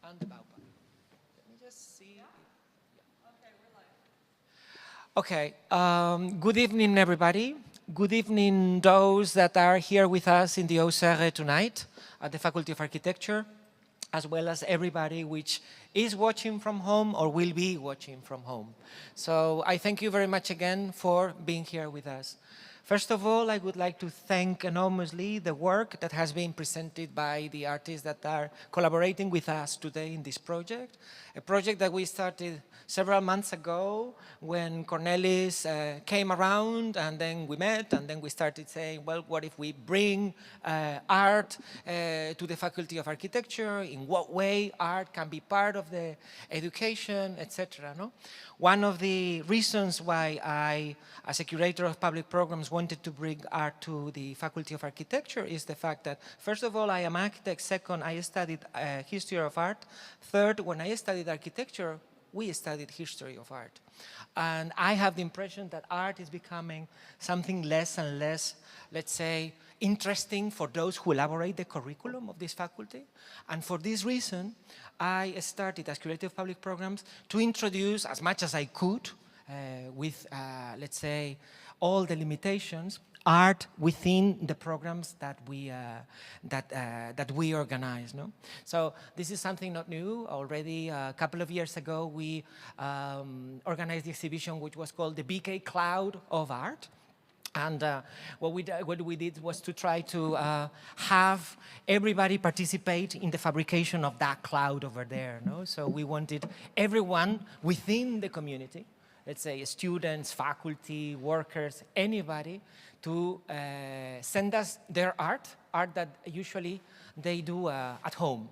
and the Baupa. Let me just see. Okay, good evening, everybody. Good evening, those that are here with us in the OSERE tonight at the Faculty of Architecture, as well as everybody which is watching from home or will be watching from home. So I thank you very much again for being here with us. First of all, I would like to thank enormously the work that has been presented by the artists that are collaborating with us today in this project, a project that we started several months ago when Cornelis came around, and then we met, and then we started saying, well, what if we bring art to the Faculty of Architecture? In what way art can be part of the education, etc. No? One of the reasons why I, as a curator of public programs, wanted to bring art to the Faculty of Architecture is the fact that, first of all, I am architect. Second, I studied history of art. Third, when I studied architecture, we studied history of art. And I have the impression that art is becoming something less and less, let's say, interesting for those who elaborate the curriculum of this faculty. And for this reason, I started as curator of public programs to introduce as much as I could with, let's say, all the limitations, art within the programs that we organize. No? So this is something not new. Already a couple of years ago, we organized the exhibition which was called the BK Cloud of Art. And what we did was to try to have everybody participate in the fabrication of that cloud over there. No? So we wanted everyone within the community, let's say students, faculty, workers, anybody, to send us their art that usually they do at home.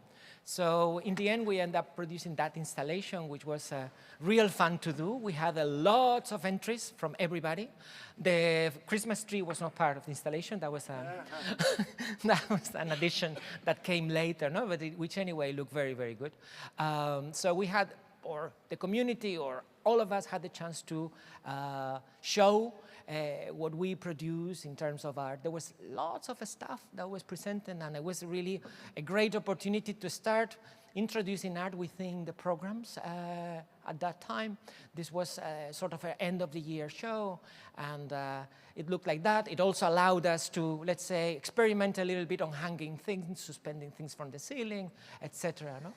So in the end, we end up producing that installation, which was real fun to do. We had a lot of entries from everybody. The Christmas tree was not part of the installation. That was, that was an addition that came later, no? But which anyway looked very, very good. So we had, or the community, or all of us had the chance to show what we produce in terms of art. There was lots of stuff that was presented, and it was really a great opportunity to start introducing art within the programs at that time. This was sort of an end of the year show, and it looked like that. It also allowed us to, let's say, experiment a little bit on hanging things, suspending things from the ceiling, etc. No?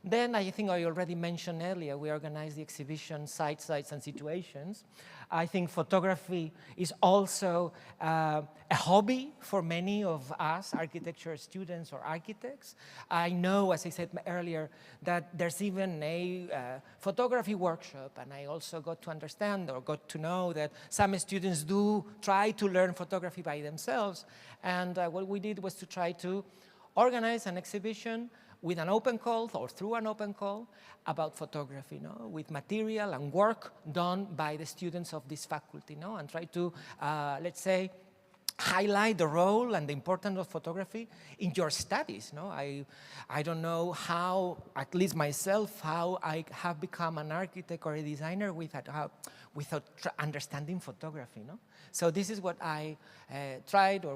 Then I think I already mentioned earlier, we organized the exhibition Sights, and Situations. I think photography is also a hobby for many of us architecture students or architects. I know, as I said earlier, that there's even a photography workshop, and I also got to understand or got to know that some students do try to learn photography by themselves. And what we did was to try to organize an exhibition with an open call or through an open call about photography, no? With material and work done by the students of this faculty, no? And try to, let's say, highlight the role and the importance of photography in your studies. No? I don't know how, at least myself, how I have become an architect or a designer without understanding photography. No? So this is what I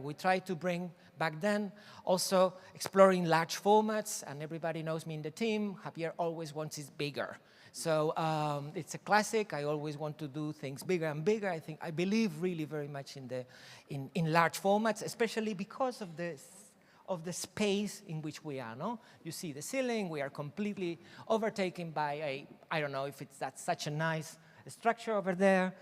we tried to bring back then. Also exploring large formats, and everybody knows me in the team. Javier always wants it bigger. So it's a classic. I always want to do things bigger and bigger. I believe really very much in large formats, especially because of the space in which we are. No, you see the ceiling. We are completely overtaken by I don't know if that's such a nice structure over there.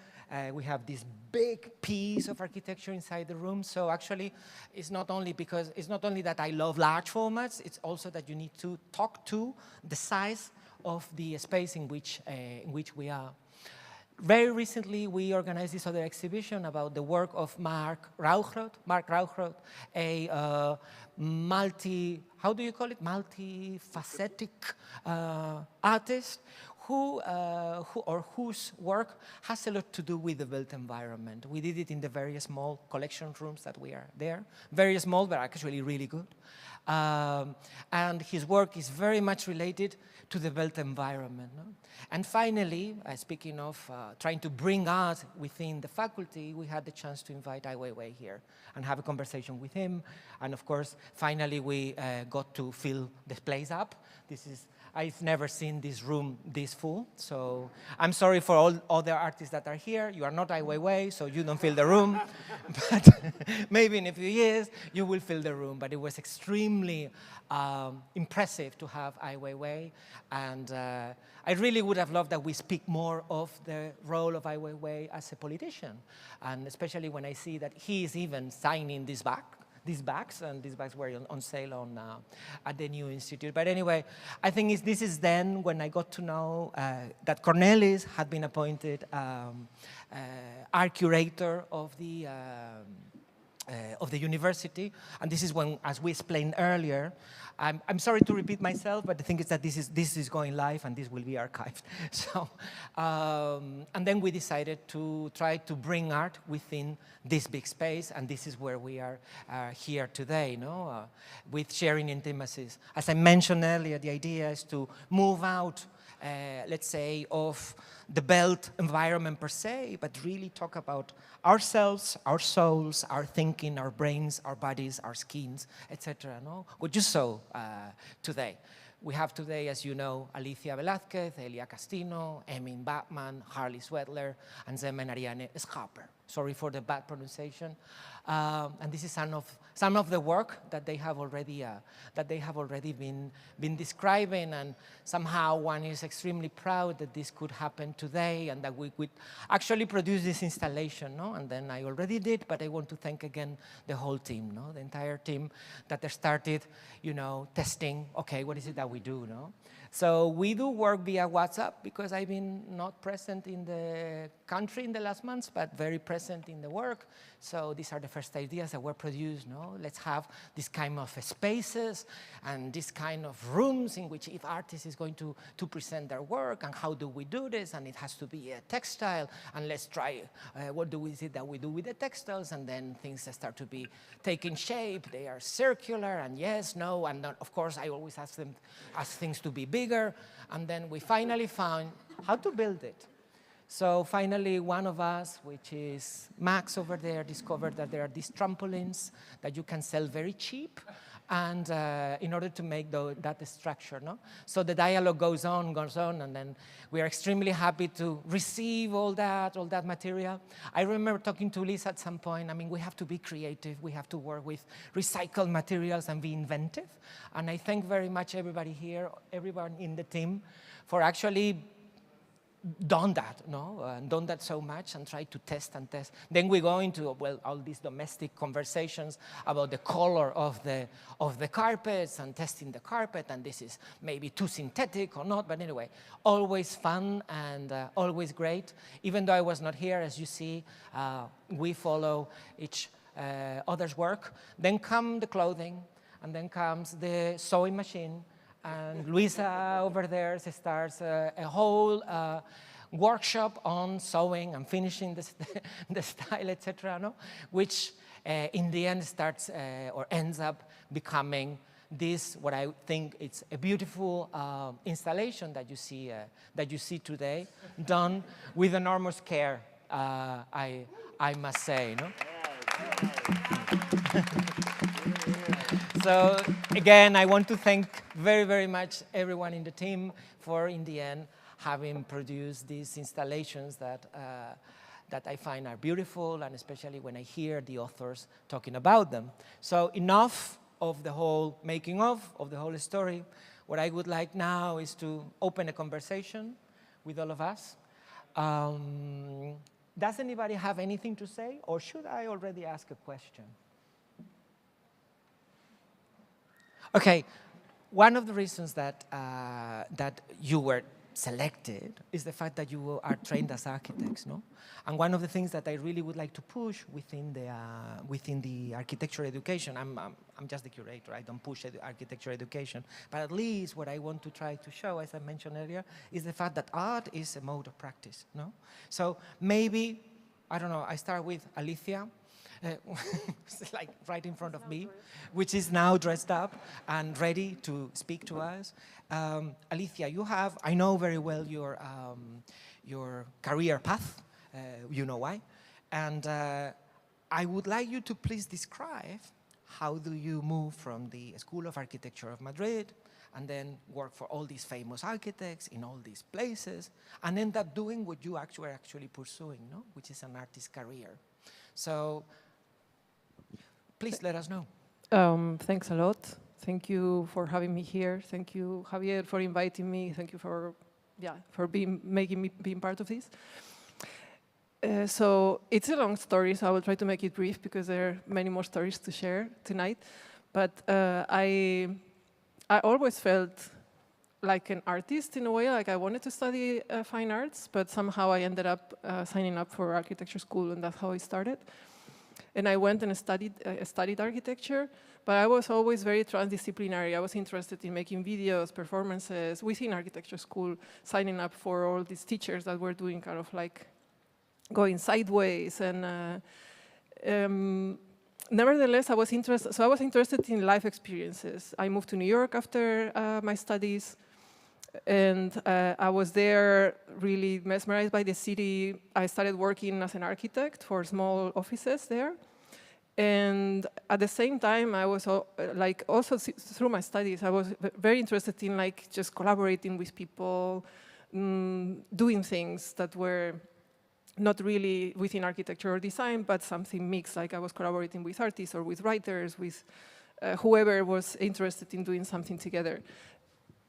We have this big piece of architecture inside the room. So actually, it's not only that I love large formats. It's also that you need to talk to the size of the space in which we are. Very recently, we organized this other exhibition about the work of Mark Rauchrodt, a multifaceted artist whose work has a lot to do with the built environment. We did it in the very small collection rooms that we are there. Very small, but actually really good. And his work is very much related to the built environment. No? And finally, speaking of trying to bring art within the faculty, we had the chance to invite Ai Weiwei here and have a conversation with him. And of course, finally, we got to fill the place up. This is I've never seen this room this full. So I'm sorry for all other artists that are here. You are not Ai Weiwei, so you don't fill the room. But maybe in a few years, you will fill the room. But it was extremely impressive to have Ai Weiwei. And I really would have loved that we speak more of the role of Ai Weiwei as a politician. And especially when I see that he is even signing these bags, and these bags were on sale at the new institute. But anyway, I think this is then when I got to know that Cornelis had been appointed art curator of the university, and this is when, as we explained earlier, I'm sorry to repeat myself, but the thing is that this is going live and this will be archived. So, and then we decided to try to bring art within this big space, and this is where we are here today, no? With Sharing Intimacies. As I mentioned earlier, the idea is to move out, let's say, of the built environment per se, but really talk about ourselves, our souls, our thinking, our brains, our bodies, our skins, etc. No? What you saw today. We have today, as you know, Alicia Velázquez, Elia Castino, Emin Batman, Harley Sweatler, and Zemen Ariane Schaper. Sorry for the bad pronunciation. And this is some of the work that they have already been describing, and somehow one is extremely proud that this could happen today and that we could actually produce this installation, no? And then I already did, but I want to thank again the whole team, no? The entire team that started, you know, testing, okay, what is it that we do, no? So we do work via WhatsApp because I've been not present in the country in the last months, but very present in the work. So these are the first ideas that were produced, no? Let's have this kind of spaces and this kind of rooms in which each artist is going to present their work, and how do we do this? And it has to be a textile, and let's try what is it that we do with the textiles, and then things start to be taking shape. They are circular, and yes, no, and then, of course, I always ask things to be bigger, and then we finally found how to build it. So finally, one of us, which is Max over there, discovered that there are these trampolines that you can sell very cheap, and in order to make that structure, no? So the dialogue goes on, and then we are extremely happy to receive all that material. I remember talking to Liz at some point. I mean, we have to be creative. We have to work with recycled materials and be inventive. And I thank very much everybody here, everyone in the team, for actually done that, no? And done that so much and try to test and test. Then we go into, well, all these domestic conversations about the color of the carpets and testing the carpet, and this is maybe too synthetic or not, but anyway, always fun and always great. Even though I was not here, as you see, we follow each other's work. Then come the clothing, and then comes the sewing machine, and Luisa over there starts a whole workshop on sewing and finishing the style, etc., no? Which in the end starts or ends up becoming this, what I think it's a beautiful installation that you see today, done with enormous care, I must say, no? So again, I want to thank very, very much everyone in the team for, in the end, having produced these installations that I find are beautiful, and especially when I hear the authors talking about them. So enough of the whole making of the whole story. What I would like now is to open a conversation with all of us. Does anybody have anything to say, or should I already ask a question? Okay, one of the reasons that you were selected is the fact that you are trained as architects, no? And one of the things that I really would like to push within the architecture education, I'm just the curator, I don't push architecture education, but at least what I want to try to show, as I mentioned earlier, is the fact that art is a mode of practice, no? So maybe, I don't know, I start with Alicia, like right in front of me, which is now dressed up and ready to speak to us. Alicia, you have, I know very well your career path, you know why, and I would like you to please describe how do you move from the School of Architecture of Madrid and then work for all these famous architects in all these places, and end up doing what you actually pursuing, no? Which is an artist career. So please let us know. Thanks a lot. Thank you for having me here. Thank you, Javier, for inviting me. Thank you for making me being part of this. So it's a long story, so I will try to make it brief because there are many more stories to share tonight. But I always felt like an artist in a way, like I wanted to study fine arts, but somehow I ended up signing up for architecture school, and that's how I started. And I went and studied architecture, but I was always very transdisciplinary. I was interested in making videos, performances within architecture school, signing up for all these teachers that were doing kind of like going sideways. And nevertheless, I was interested in life experiences. I moved to New York after my studies, and I was there really mesmerized by the city. I started working as an architect for small offices there. And at the same time, I was also through my studies, I was very interested in like just collaborating with people, doing things that were not really within architecture or design, but something mixed, like I was collaborating with artists or with writers, with whoever was interested in doing something together.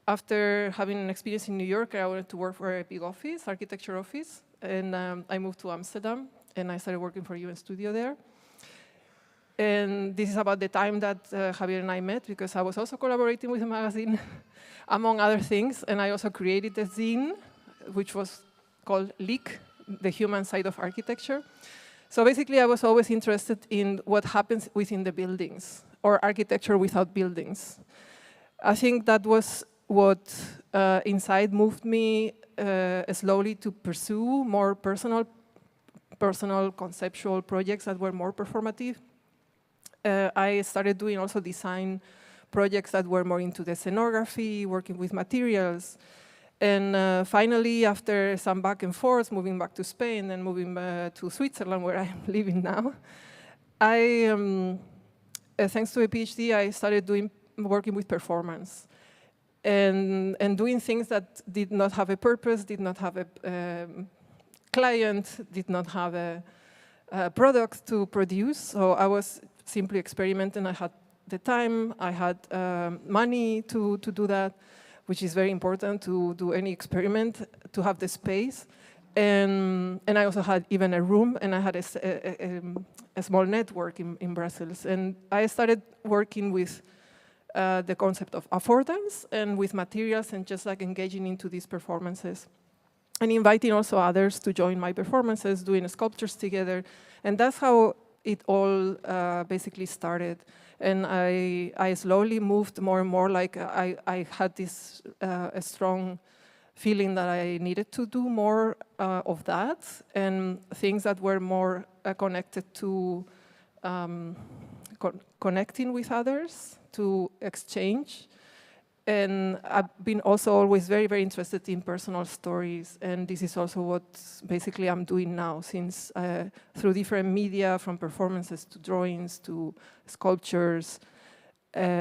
After having an experience in New York, I wanted to work for a big office, architecture office, and I moved to Amsterdam, and I started working for UN Studio there. And this is about the time that Javier and I met, because I was also collaborating with a magazine, among other things, and I also created a zine, which was called Leak, the human side of architecture. So basically, I was always interested in what happens within the buildings, or architecture without buildings. I think that was what inside moved me slowly to pursue more personal conceptual projects that were more performative. I started doing also design projects that were more into the scenography, working with materials. And finally, after some back and forth, moving back to Spain and moving to Switzerland, where I'm living now, thanks to a PhD, I started working with performance and doing things that did not have a purpose, did not have a client, did not have a product to produce. So I was simply experimenting. I had the time, I had money to do that, which is very important to do any experiment, to have the space. And I also had even a room, and I had a small network in Brussels. And I started working with the concept of affordance and with materials, and just like engaging into these performances. And inviting also others to join my performances, doing sculptures together. And that's how it all basically started. And I slowly moved more and more, like I had this a strong feeling that I needed to do more of that, and things that were more connected to connecting with others, to exchange. And I've been also always very, very interested in personal stories, and this is also what basically I'm doing now, since through different media, from performances to drawings to sculptures,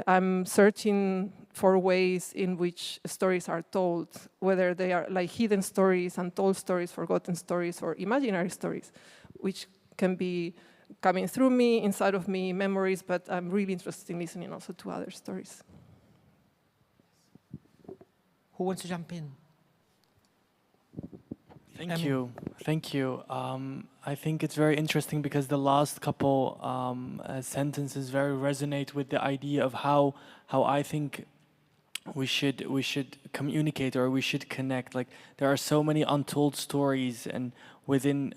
I'm searching for ways in which stories are told, whether they are like hidden stories, untold stories, forgotten stories, or imaginary stories, which can be coming through me, inside of me, memories, but I'm really interested in listening also to other stories. Who wants to jump in? Thank you. I think it's very interesting because the last couple sentences very resonate with the idea of how I think we should communicate, or we should connect. Like, there are so many untold stories, and within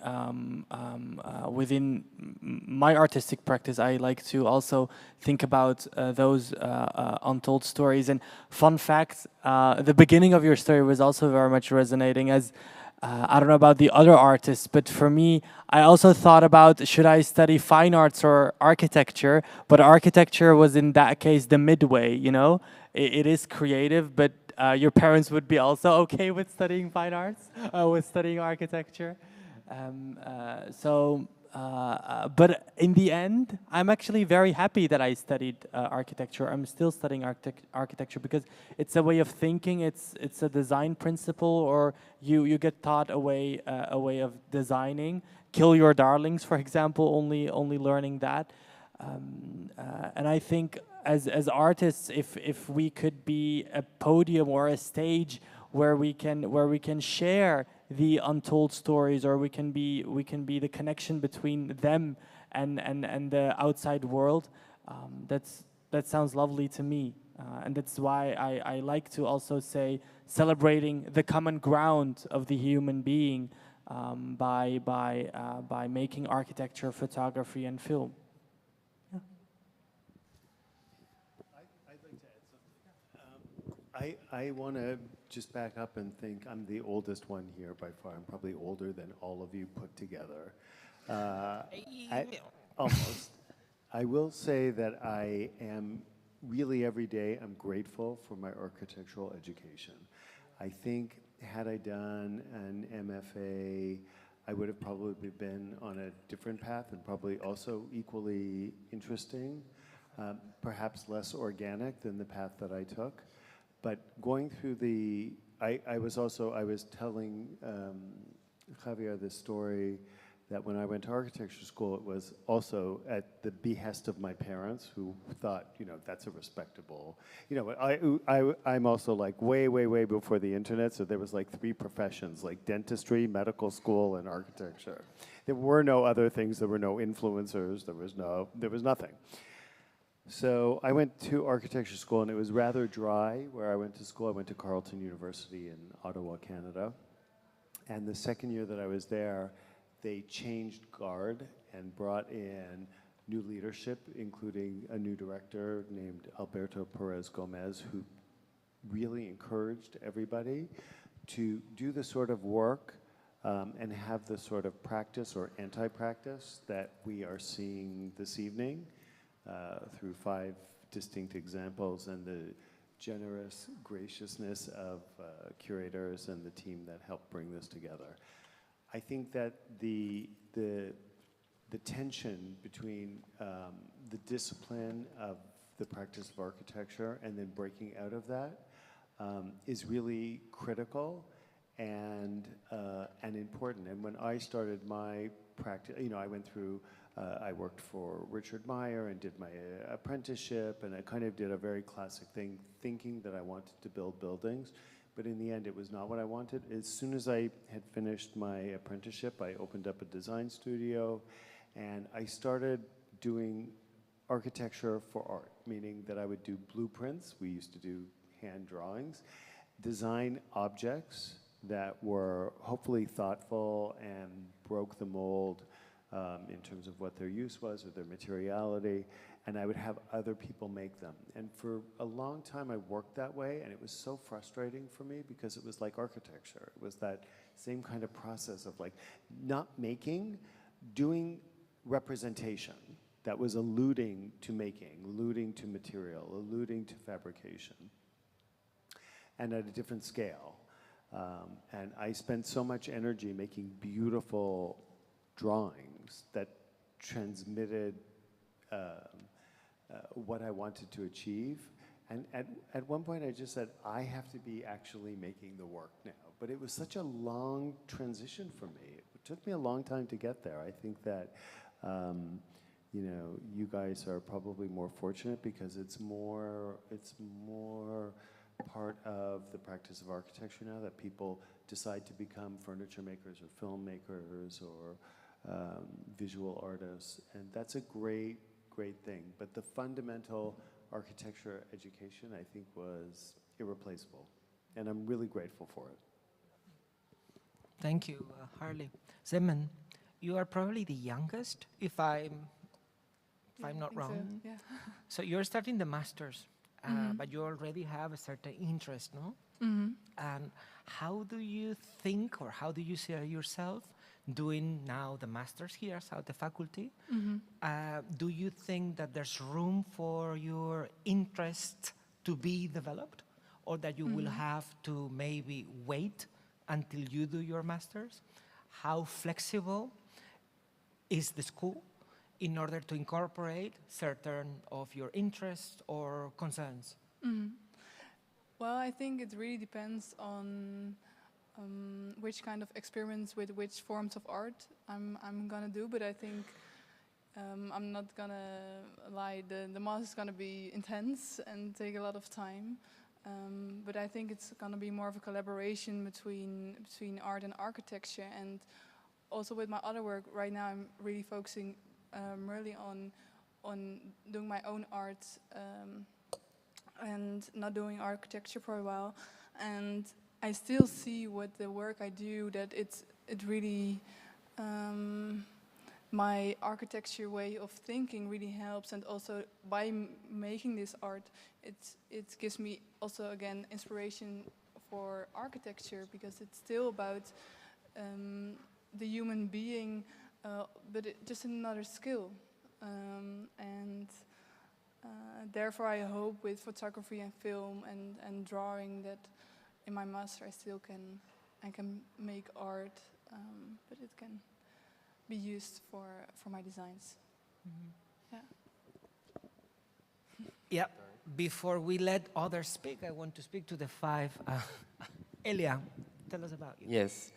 my artistic practice, I like to also think about those untold stories. And fun fact, the beginning of your story was also very much resonating, as I don't know about the other artists, but for me, I also thought about, should I study fine arts or architecture? But architecture was, in that case, the midway, you know? It is creative, but your parents would be also okay with studying fine arts, with studying architecture. So but in the end, I'm actually very happy that I studied architecture. I'm still studying architecture because it's a way of thinking. It's a design principle, or you get taught a way of designing. Kill your darlings, for example. Only learning that, and I think as artists, if we could be a podium or a stage where we can share the untold stories, or we can be the connection between them and the outside world. That sounds lovely to me, and that's why I like to also say celebrating the common ground of the human being by making architecture, photography, and film. I'd like to add something. I want to just back up and think I'm the oldest one here by far. I'm probably older than all of you put together. Almost. I will say that I am really every day, I'm grateful for my architectural education. I think had I done an MFA, I would have probably been on a different path and probably also equally interesting, perhaps less organic than the path that I took. But going through I was telling Javier this story that when I went to architecture school, it was also at the behest of my parents, who thought, that's a respectable, I'm also like way before the internet, so there was like 3 professions, like dentistry, medical school, and architecture. There were no other things, there were no influencers, there was nothing. So I went to architecture school, and it was rather dry where I went to school. I went to Carleton University in Ottawa, Canada. And the second year that I was there, they changed guard and brought in new leadership, including a new director named Alberto Perez Gomez, who really encouraged everybody to do the sort of work and have the sort of practice or anti-practice that we are seeing this evening. Through 5 distinct examples and the generous graciousness of curators and the team that helped bring this together. I think that the tension between the discipline of the practice of architecture and then breaking out of that is really critical and important. And when I started my practice, I went through I worked for Richard Meyer and did my apprenticeship, and I kind of did a very classic thing, thinking that I wanted to build buildings, but in the end it was not what I wanted. As soon as I had finished my apprenticeship, I opened up a design studio, and I started doing architecture for art, meaning that I would do blueprints. We used to do hand drawings, design objects that were hopefully thoughtful and broke the mold in terms of what their use was or their materiality, and I would have other people make them. And for a long time I worked that way, and it was so frustrating for me because it was like architecture. It was that same kind of process of like not making, doing representation that was alluding to making, alluding to material, alluding to fabrication, and at a different scale. And I spent so much energy making beautiful drawings that transmitted what I wanted to achieve. And at one point I just said, I have to be actually making the work now. But it was such a long transition for me. It took me a long time to get there. I think that you guys are probably more fortunate because it's more part of the practice of architecture now that people decide to become furniture makers or filmmakers or visual artists, and that's a great thing. But the fundamental architecture education, I think, was irreplaceable, and I'm really grateful for it. Thank you, Harley. Zeman, you are probably the youngest, if I'm not wrong. So, yeah. So you're starting the masters, but you already have a certain interest, no? And how do you think, or how do you see yourself doing now the masters here at the faculty? Do you think that there's room for your interest to be developed, or that you will have to maybe wait until you do your masters? How flexible is the school in order to incorporate certain of your interests or concerns? Well, I think it really depends on which kind of experiments with which forms of art I'm gonna do. But I think I'm not gonna lie. The math is gonna be intense and take a lot of time. But I think it's gonna be more of a collaboration between art and architecture. And also with my other work right now, I'm really focusing really on doing my own art. And not doing architecture for a while, and I still see with the work I do that it really my architecture way of thinking really helps, and also by making this art, it gives me also again inspiration for architecture, because it's still about the human being, but just another skill, and. Therefore, I hope with photography and film and drawing that in my master I can make art, but it can be used for my designs. Yeah. Yeah. Before we let others speak, I want to speak to the five. Elia, tell us about you. Yes.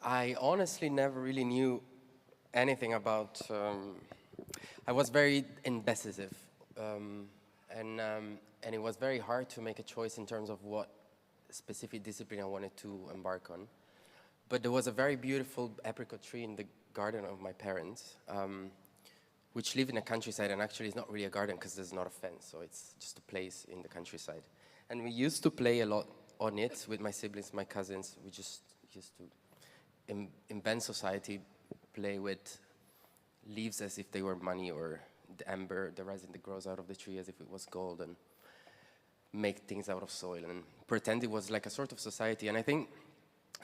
I honestly never really knew anything about. I was very indecisive, and it was very hard to make a choice in terms of what specific discipline I wanted to embark on. But there was a very beautiful apricot tree in the garden of my parents, which live in the countryside, and actually it's not really a garden because there's not a fence, so it's just a place in the countryside. And we used to play a lot on it with my siblings, my cousins. We just used to invent society, play with leaves as if they were money, or the amber, the resin that grows out of the tree as if it was gold, and make things out of soil and pretend it was like a sort of society. And I think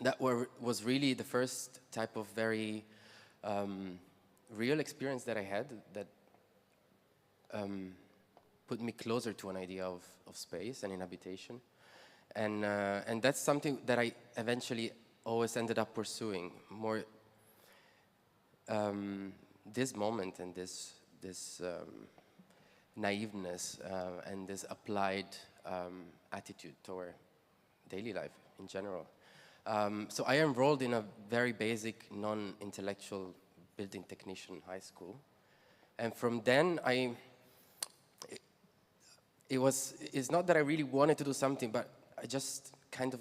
that was really the first type of very real experience that I had that put me closer to an idea of space and inhabitation. And that's something that I eventually always ended up pursuing more. This moment and this naiveness and this applied attitude toward daily life in general. So I enrolled in a very basic non-intellectual building technician high school, and from then it's not that I really wanted to do something, but I just kind of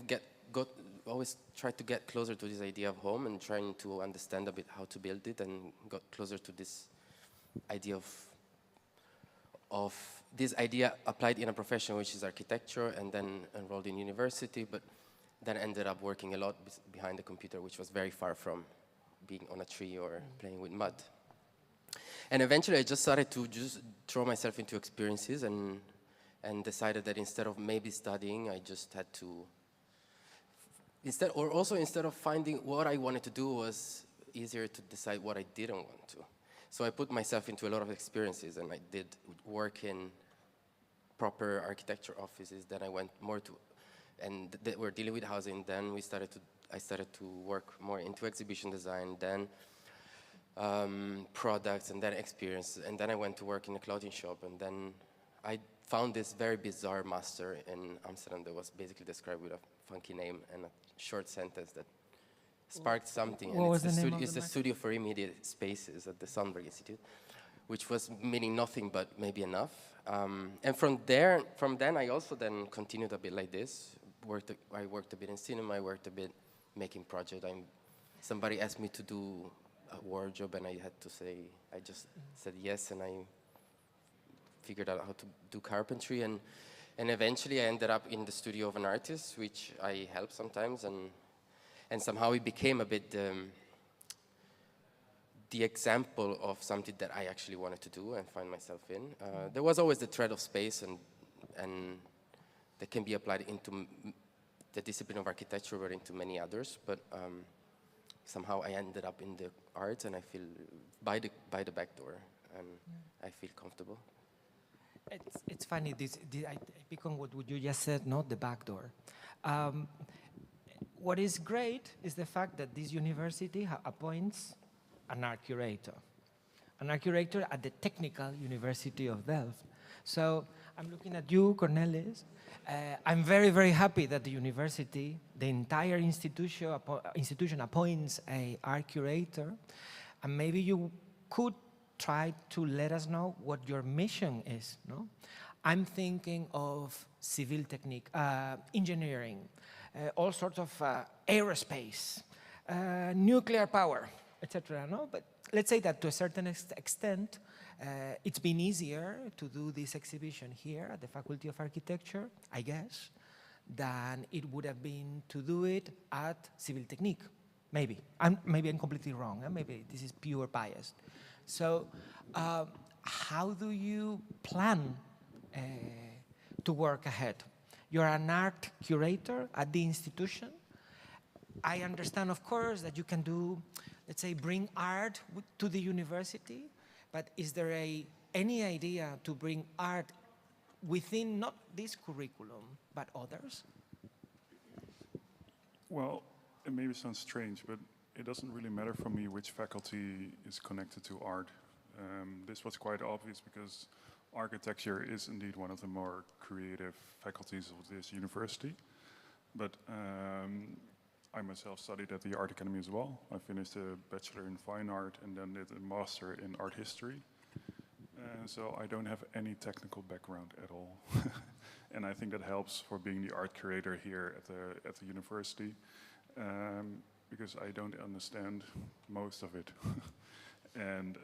always tried to get closer to this idea of home and trying to understand a bit how to build it, and got closer to this idea of this idea applied in a profession, which is architecture, and then enrolled in university, but then ended up working a lot behind the computer, which was very far from being on a tree or playing with mud. And eventually I just started to just throw myself into experiences, and decided that instead of maybe studying, I just had to instead of finding what I wanted to do, was easier to decide what I didn't want to. So I put myself into a lot of experiences, and I did work in proper architecture offices. Then I went more to, and they were dealing with housing. Then I started to work more into exhibition design, then products, and then experience. And then I went to work in a clothing shop, and then I found this very bizarre master in Amsterdam that was basically described with a funky name and a short sentence that sparked something. What was the name of It's the the Studio for Immediate Spaces at the Sandberg Institute, which was meaning nothing but maybe enough. And from then I also then continued a bit like this. I worked a bit in cinema, I worked a bit making projects. Somebody asked me to do a wardrobe, and I just said yes, and I figured out how to do carpentry, and eventually I ended up in the studio of an artist, which I help sometimes, and somehow it became a bit the example of something that I actually wanted to do and find myself in. There was always the thread of space, and that can be applied into the discipline of architecture or into many others, but somehow I ended up in the arts, and I feel by the back door, and I feel comfortable. It's funny, I pick on what you just said, not the back door. what is great is the fact that this university appoints an art curator at the Technical University of Delft. So I'm looking at you, Cornelis. I'm very, very happy that the university, the entire institution appoints an art curator, and maybe you could try to let us know what your mission is, no? I'm thinking of civil technique, engineering, all sorts of aerospace, nuclear power, etc. No? But let's say that to a certain extent, it's been easier to do this exhibition here at the Faculty of Architecture, I guess, than it would have been to do it at Civil Technique. Maybe I'm completely wrong. Maybe this is pure bias. So, how do you plan to work ahead? You're an art curator at the institution. I understand, of course, that you can do, let's say, bring art to the university, but is there any idea to bring art within not this curriculum, but others? Well, it maybe sounds strange, but it doesn't really matter for me which faculty is connected to art. This was quite obvious because architecture is indeed one of the more creative faculties of this university. But I myself studied at the Art Academy as well. I finished a Bachelor in Fine Art and then did a Master in Art History. So I don't have any technical background at all. And I think that helps for being the art curator here at the university, because I don't understand most of it. And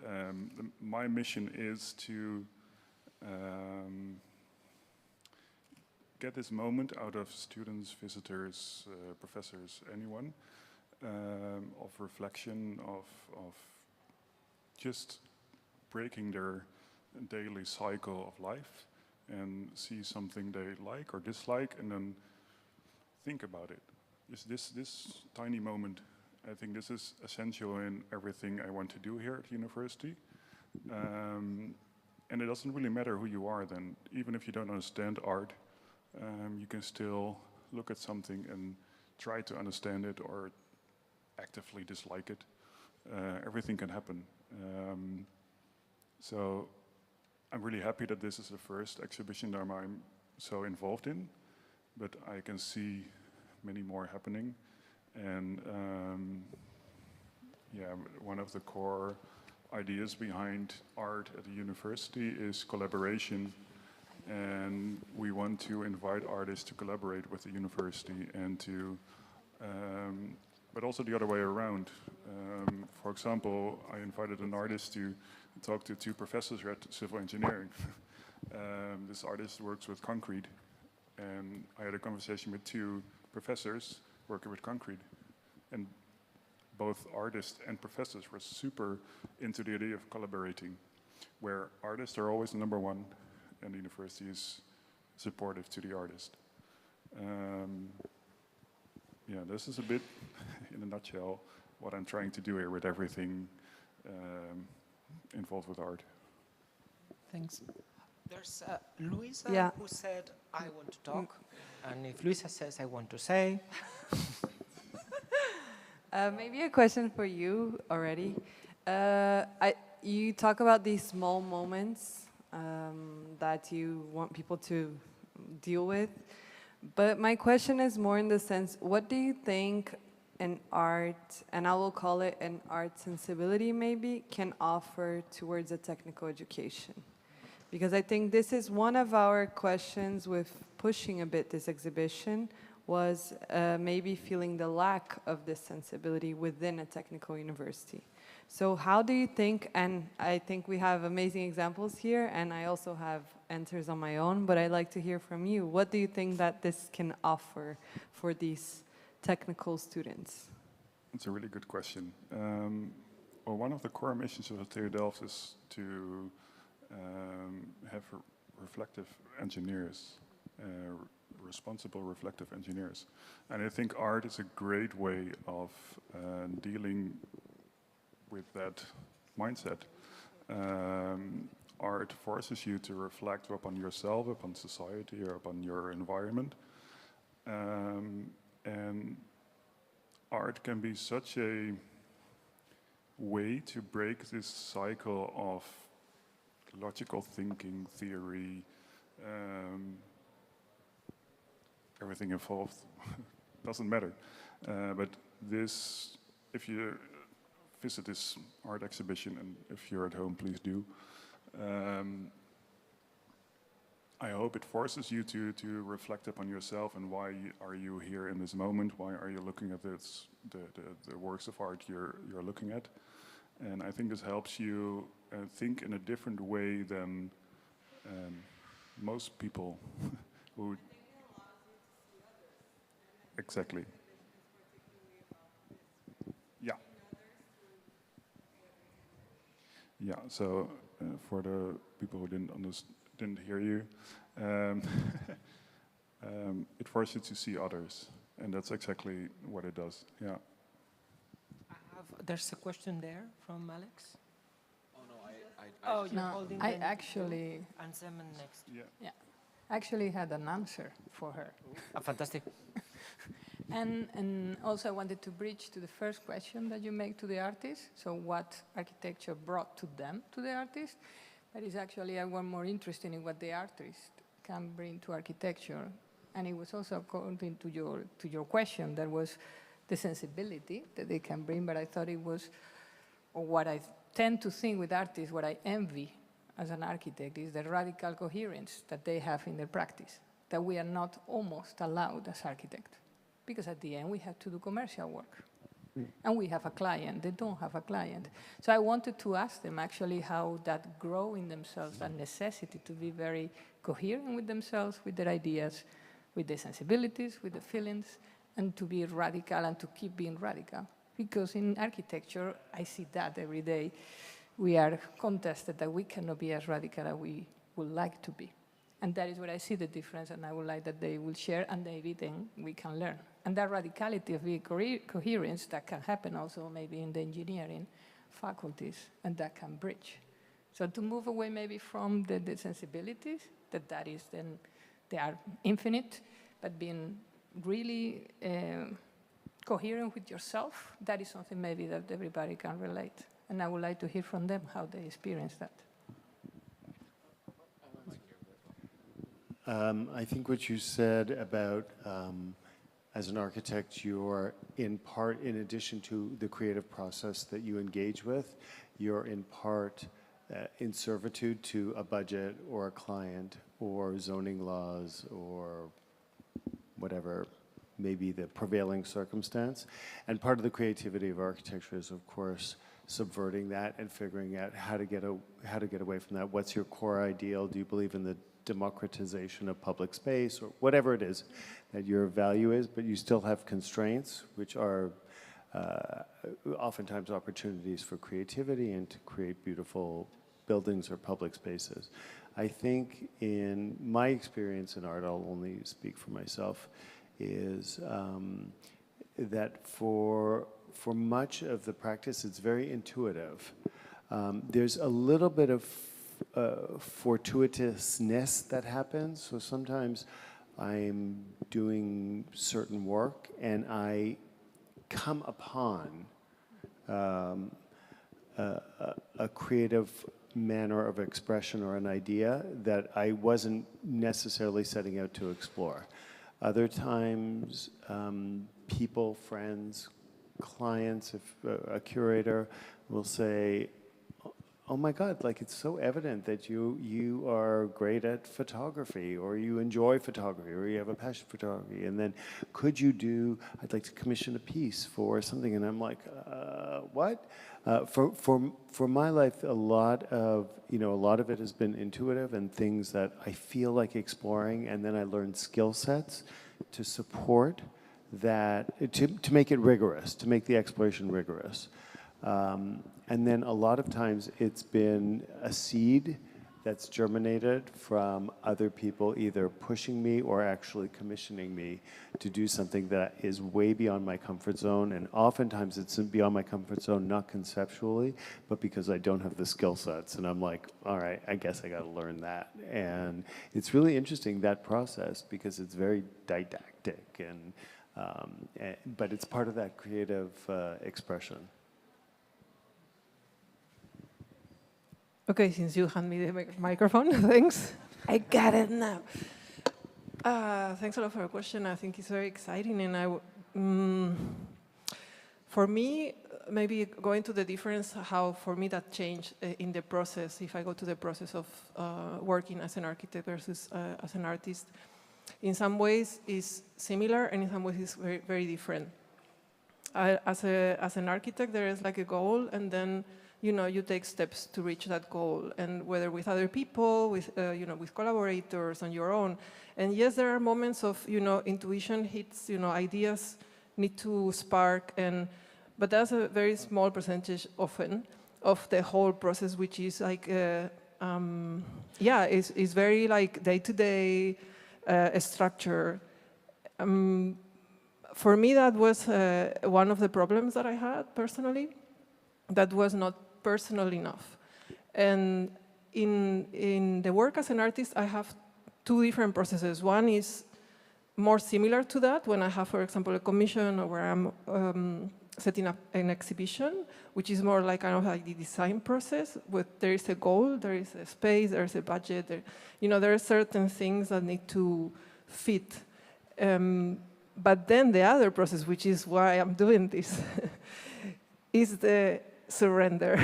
my mission is to get this moment out of students, visitors, professors, anyone, of reflection, of just breaking their daily cycle of life and see something they like or dislike and then think about it. This tiny moment, I think this is essential in everything I want to do here at university. And it doesn't really matter who you are then. Even if you don't understand art, you can still look at something and try to understand it or actively dislike it. Everything can happen. So I'm really happy that this is the first exhibition that I'm so involved in, but I can see many more happening. And yeah, one of the core ideas behind art at the university is collaboration. And we want to invite artists to collaborate with the university and to, but also the other way around. For example, I invited an artist to talk to two professors at civil engineering. This artist works with concrete, and I had a conversation with two professors working with concrete. And both artists and professors were super into the idea of collaborating, where artists are always number one, and the university is supportive to the artist. Yeah, this is a bit, in a nutshell, what I'm trying to do here with everything involved with art. Thanks. There's Luisa who said, I want to talk. And if Luisa says, I want to say. Maybe a question for you already. You talk about these small moments that you want people to deal with. But my question is more in the sense, what do you think an art, and I will call it an art sensibility maybe, can offer towards a technical education? Because I think this is one of our questions with pushing a bit this exhibition, was maybe feeling the lack of this sensibility within a technical university. So how do you think, and I think we have amazing examples here, and I also have answers on my own, but I'd like to hear from you. What do you think that this can offer for these technical students? It's a really good question. Well, one of the core missions of TU Delft is to have reflective engineers, responsible reflective engineers. And I think art is a great way of dealing with that mindset. Art forces you to reflect upon yourself, upon society, or upon your environment. And art can be such a way to break this cycle of logical thinking, theory, everything involved doesn't matter. But this, if you visit this art exhibition, and if you're at home, please do. I hope it forces you to reflect upon yourself and why are you here in this moment? Why are you looking at this, the works of art you're looking at? And I think this helps you think in a different way than most people who. Exactly. Yeah. Yeah. So for the people who didn't hear you, it forces you to see others, and that's exactly what it does. Yeah. There's a question there from Alex. Oh no, Oh, you're No, holding I the- actually And Simon next. Yeah. actually had an answer for her. Fantastic. And also I wanted to bridge to the first question that you make to the artist, so what architecture brought to them, to the artist, but it's actually I was more interested in what the artist can bring to architecture. And it was also according to your question, that was the sensibility that they can bring, but I thought it was, or what I tend to think with artists, what I envy as an architect is the radical coherence that they have in their practice, that we are not almost allowed as architects. Because at the end, we have to do commercial work. And we have a client, they don't have a client. So I wanted to ask them actually how that grow in themselves, that necessity to be very coherent with themselves, with their ideas, with their sensibilities, with the feelings, and to be radical and to keep being radical. Because in architecture, I see that every day. We are contested that we cannot be as radical as we would like to be. And that is where I see the difference, and I would like that they will share, and maybe then we can learn. And that radicality of being coherence, that can happen also maybe in the engineering faculties, and that can bridge. So to move away maybe from the sensibilities, that is then, they are infinite, but being really coherent with yourself, that is something maybe that everybody can relate. And I would like to hear from them how they experience that. I think what you said about as an architect, you're in part, in addition to the creative process that you engage with, you're in part in servitude to a budget or a client or zoning laws or whatever may be the prevailing circumstance. And part of the creativity of architecture is, of course, subverting that and figuring out how to get away from that. What's your core ideal? Do you believe in the democratization of public space, or whatever it is that your value is, but you still have constraints, which are oftentimes opportunities for creativity and to create beautiful buildings or public spaces. I think in my experience in art, I'll only speak for myself, is that for much of the practice, it's very intuitive. There's a little bit of fortuitousness that happens. So sometimes I'm doing certain work and I come upon a creative manner of expression or an idea that I wasn't necessarily setting out to explore. Other times, people, friends, clients, if a curator will say, oh my God, like it's so evident that you are great at photography, or you enjoy photography, or you have a passion for photography. And then could you do, I'd like to commission a piece for something. And I'm like, what? For my life, a lot of it has been intuitive and things that I feel like exploring. And then I learned skill sets to support that, to make it rigorous, to make the exploration rigorous. And then a lot of times it's been a seed that's germinated from other people either pushing me or actually commissioning me to do something that is way beyond my comfort zone. And oftentimes it's beyond my comfort zone, not conceptually, but because I don't have the skill sets. And I'm like, all right, I guess I got to learn that. And it's really interesting, that process, because it's very didactic. And But it's part of that creative expression. Okay, since you hand me the microphone, thanks. I got it now. Thanks a lot for the question. I think it's very exciting, and for me, maybe going to the difference, how for me that changed in the process, if I go to the process of working as an architect versus as an artist, in some ways is similar, and in some ways is very, very different. As an architect, there is like a goal, and then you take steps to reach that goal, and whether with other people, with with collaborators, on your own. And yes, there are moments of intuition hits, ideas need to spark, but that's a very small percentage often of the whole process, which is like is very like day-to-day structure. For me, that was one of the problems that I had personally. That was not personal enough. And in the work as an artist, I have two different processes. One is more similar to that, when I have, for example, a commission or where I'm setting up an exhibition, which is more like kind of like the design process, where there is a goal, there is a space, there is a budget, there are certain things that need to fit. But then the other process, which is why I'm doing this, is the surrender,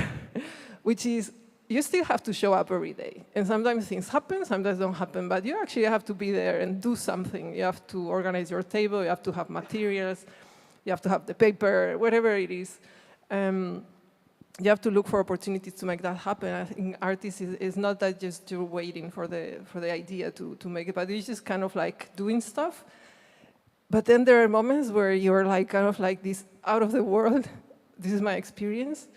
which is you still have to show up every day. And sometimes things happen, sometimes don't happen, but you actually have to be there and do something. You have to organize your table, you have to have materials, you have to have the paper, whatever it is. You have to look for opportunities to make that happen. I think artists is not that just you're waiting for the idea to make it, but it's just kind of like doing stuff. But then there are moments where you're like kind of like this out of the world. This is my experience.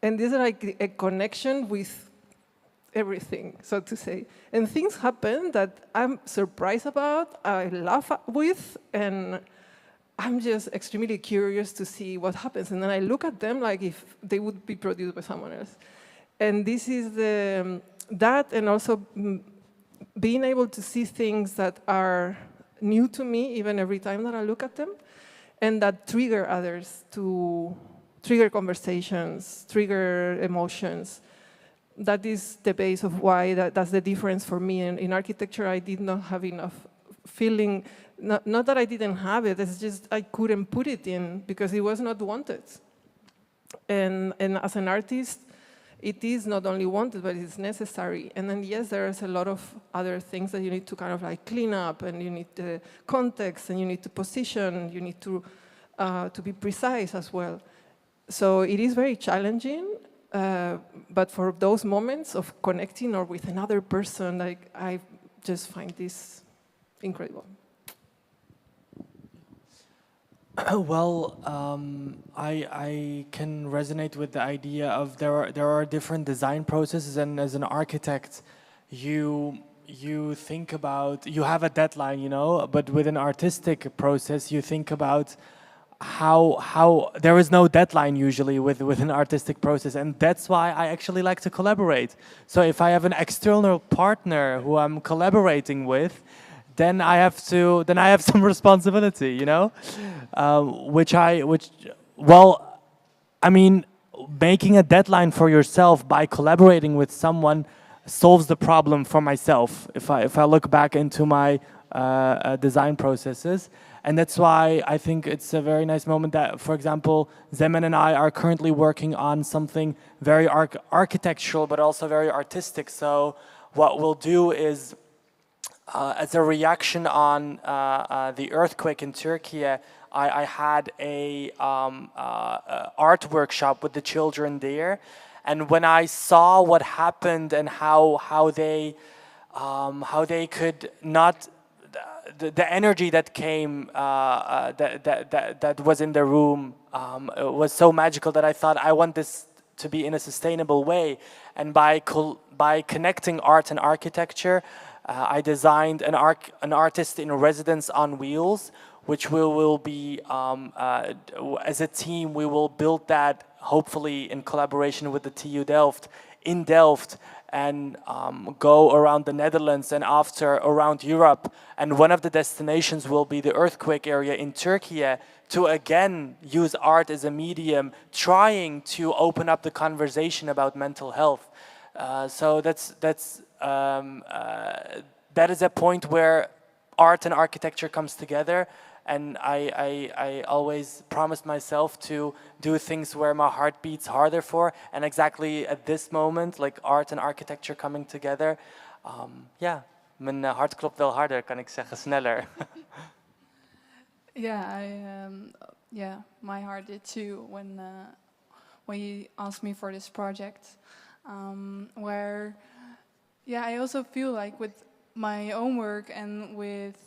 And this is like a connection with everything, so to say. And things happen that I'm surprised about, I laugh with, and I'm just extremely curious to see what happens. And then I look at them like if they would be produced by someone else. And this is that, and also being able to see things that are new to me, even every time that I look at them, and that trigger others to trigger conversations, trigger emotions. That is the base of why that's the difference for me. In architecture, I did not have enough feeling, not that I didn't have it, it's just I couldn't put it in because it was not wanted. And as an artist, it is not only wanted, but it's necessary. And then yes, there's a lot of other things that you need to kind of like clean up, and you need the context, and you need to position, you need to be precise as well. So it is very challenging, but for those moments of connecting or with another person, like I just find this incredible. Well, I can resonate with the idea of there are different design processes, and as an architect, you think about, you have a deadline, but with an artistic process, you think about how there is no deadline usually with an artistic process, and that's why I actually like to collaborate. So if I have an external partner who I'm collaborating with, then I have some responsibility, making a deadline for yourself by collaborating with someone solves the problem for myself. If I look back into my design processes. And that's why I think it's a very nice moment that, for example, Zeman and I are currently working on something very architectural, but also very artistic. So what we'll do is, as a reaction on the earthquake in Turkey, I had a art workshop with the children there. And when I saw what happened and how they could not, the energy that came, that was in the room, was so magical that I thought, I want this to be in a sustainable way. And by connecting art and architecture, I designed an artist in residence on wheels, which we will be, as a team, we will build that hopefully in collaboration with the TU Delft, in Delft, and go around the Netherlands and after around Europe. And one of the destinations will be the earthquake area in Turkey, to again use art as a medium, trying to open up the conversation about mental health. So that is a point where art and architecture comes together. And I always promised myself to do things where my heart beats harder for. And exactly at this moment, like art and architecture coming together, ja, mijn hart klopt wel harder, kan ik zeggen, sneller. Yeah, yeah, my heart did too when you asked me for this project, where, yeah, I also feel like with my own work and with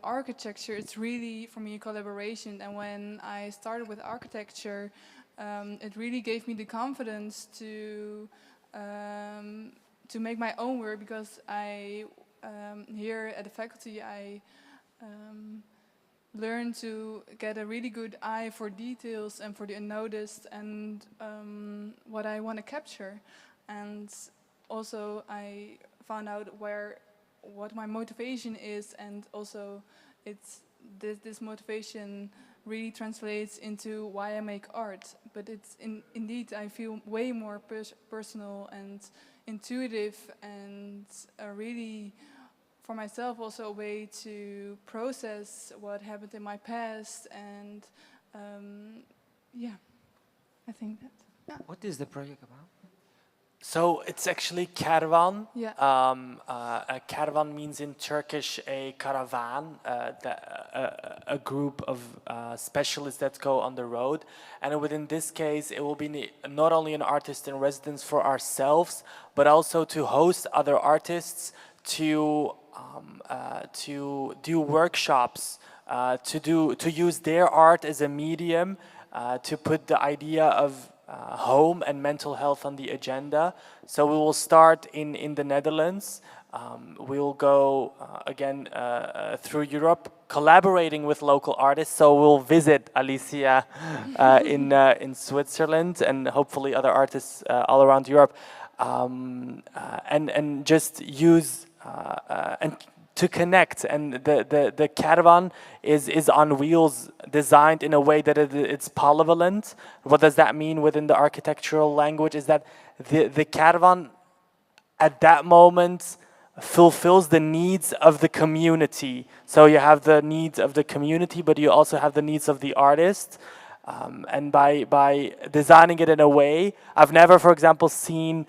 architecture, it's really for me a collaboration. And when I started with architecture, it really gave me the confidence to make my own work, because I here at the faculty I learn to get a really good eye for details and for the unnoticed and what I want to capture. And also I found out what my motivation is, and also it's this motivation really translates into why I make art. But it's indeed I feel way more personal and intuitive, and really for myself also a way to process what happened in my past. And yeah, I think that. Yeah. What is the project about? So it's actually caravan. Yeah. A caravan means in Turkish a caravan, a group of specialists that go on the road. And within this case, it will be not only an artist in residence for ourselves, but also to host other artists, to do workshops, to use their art as a medium, to put the idea of home and mental health on the agenda. So we will start in the Netherlands. We will go again through Europe, collaborating with local artists. So we'll visit Alicia in Switzerland, and hopefully other artists all around Europe, and just use and to connect. And the caravan is on wheels, designed in a way that it's polyvalent. What does that mean within the architectural language? Is that the caravan at that moment fulfills the needs of the community. So you have the needs of the community, but you also have the needs of the artist. And by designing it in a way, I've never, for example, seen.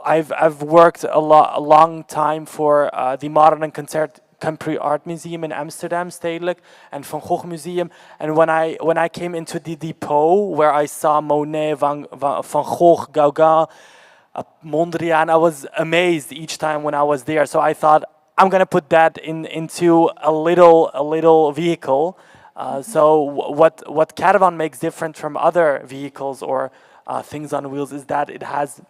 I've worked a long time for the Modern and Contemporary Art Museum in Amsterdam, Stedelijk, and Van Gogh Museum. And when I came into the depot where I saw Monet, Van Gogh, Gauguin, Mondrian, I was amazed each time when I was there. So I thought, I'm gonna put that into a little vehicle. So what caravan makes different from other vehicles or things on wheels is that it has,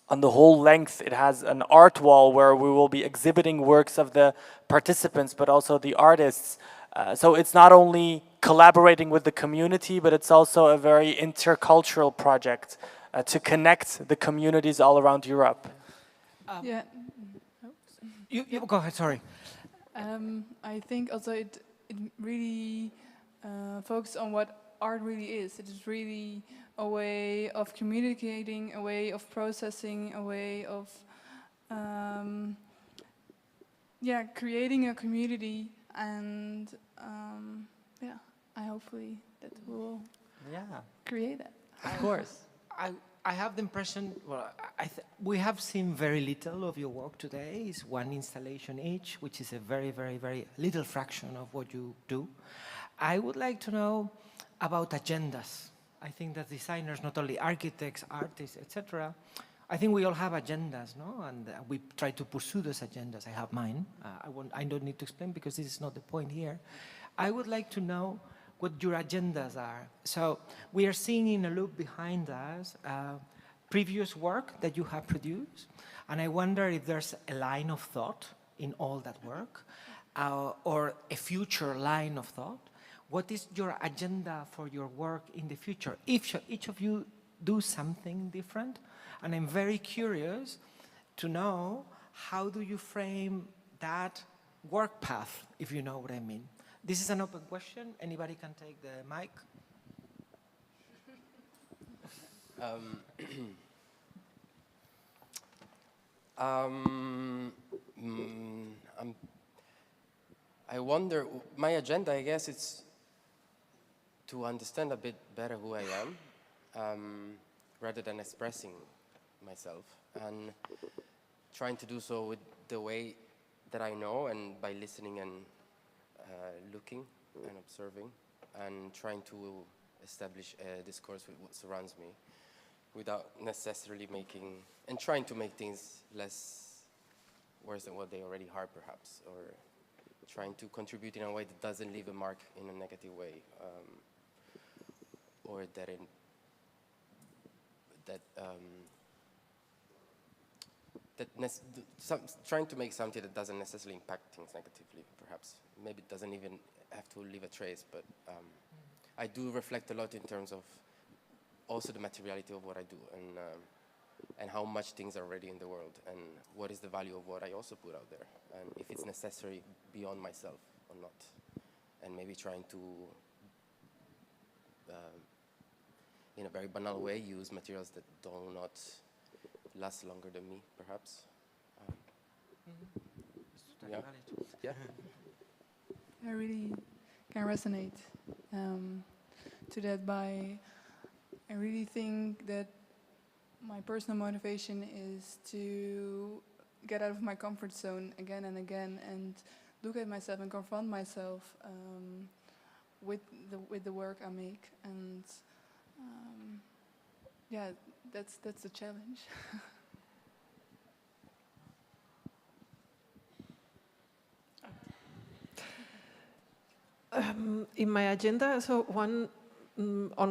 on the whole length, it has an art wall where we will be exhibiting works of the participants, but also the artists. So it's not only collaborating with the community, but it's also a very intercultural project to connect the communities all around Europe. Yeah. You go ahead, sorry. I think also it really focuses on what art really is. It is really a way of communicating, a way of processing, a way of creating a community. And yeah, I hopefully that will create that. Of course. I have the impression, well, we have seen very little of your work today. It's one installation each, which is a very, very, very little fraction of what you do. I would like to know about agendas. I think that designers, not only architects, artists, etc., I think we all have agendas, no? And we try to pursue those agendas. I have mine. I don't need to explain because this is not the point here. I would like to know what your agendas are. So we are seeing in a loop behind us previous work that you have produced, and I wonder if there's a line of thought in all that work, or a future line of thought. What is your agenda for your work in the future? Each of you do something different. And I'm very curious to know, how do you frame that work path, if you know what I mean? This is an open question. Anybody can take the mic. I wonder, my agenda, I guess, it's to understand a bit better who I am, rather than expressing myself, and trying to do so with the way that I know, and by listening and looking and observing, and trying to establish a discourse with what surrounds me, without necessarily making, and trying to make things less worse than what they already are, perhaps, or trying to contribute in a way that doesn't leave a mark in a negative way, or trying to make something that doesn't necessarily impact things negatively, perhaps. Maybe it doesn't even have to leave a trace, but I do reflect a lot in terms of also the materiality of what I do, and how much things are already in the world, and what is the value of what I also put out there, and if it's necessary beyond myself or not, and maybe trying to, in a very banal way, use materials that do not last longer than me, perhaps. Yeah. Yeah. I really can resonate to that. I really think that my personal motivation is to get out of my comfort zone again and again, and look at myself and confront myself with the work I make, and yeah, that's the challenge. In my agenda, so on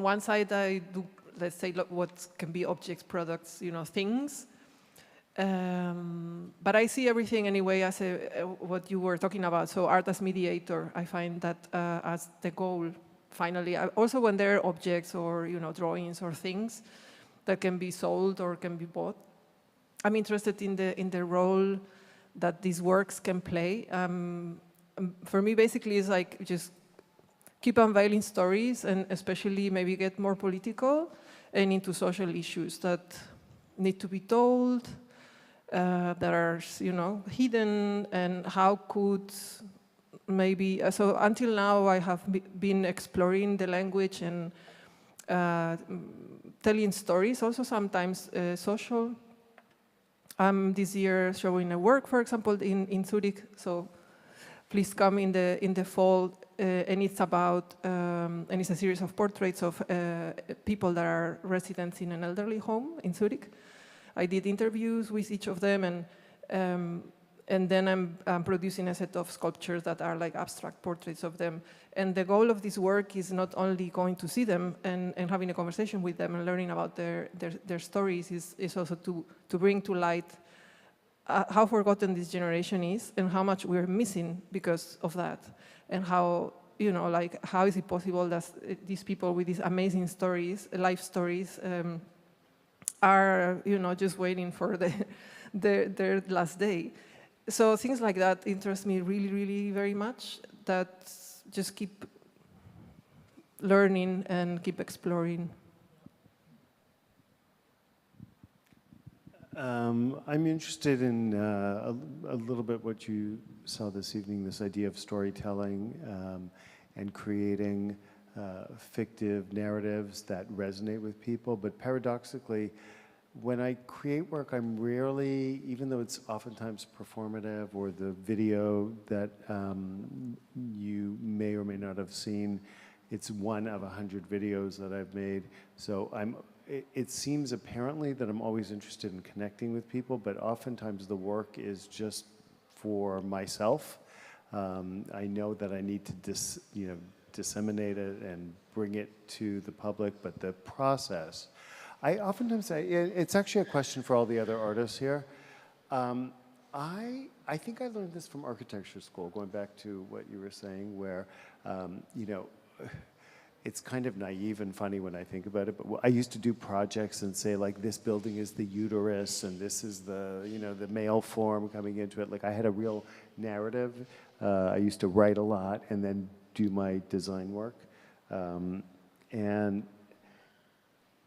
one side I do, let's say, what can be objects, products, things. But I see everything anyway as what you were talking about, so art as mediator. I find that as the goal, finally. Also when there are objects or drawings or things that can be sold or can be bought, I'm interested in the role that these works can play. For me, basically, it's like just keep unveiling stories, and especially maybe get more political and into social issues that need to be told, that are, hidden, and how could maybe, so until now I have been exploring the language and telling stories, also sometimes social. This year showing a work, for example, in Zurich, so please come in the fall, and it's about, and it's a series of portraits of people that are residents in an elderly home in Zurich. I did interviews with each of them, and then I'm producing a set of sculptures that are like abstract portraits of them. And the goal of this work is not only going to see them and having a conversation with them and learning about their stories, is also to bring to light how forgotten this generation is and how much we're missing because of that. And how, how is it possible that these people with these amazing stories, life stories, are, just waiting for their last day. So things like that interest me really, really very much, that just keep learning and keep exploring. I'm interested in a little bit what you saw this evening, this idea of storytelling and creating fictive narratives that resonate with people. But paradoxically, when I create work, I'm rarely, even though it's oftentimes performative, or the video that you may or may not have seen, it's one of 100 videos that I've made. So it seems apparently that I'm always interested in connecting with people, but oftentimes the work is just for myself. I know that I need to disseminate it and bring it to the public, but the process, I oftentimes say, it's actually a question for all the other artists here. I think I learned this from architecture school, going back to what you were saying, where, it's kind of naive and funny when I think about it, but I used to do projects and say like this building is the uterus and this is the, you know, the male form coming into it. Like I had a real narrative. I used to write a lot and then do my design work. And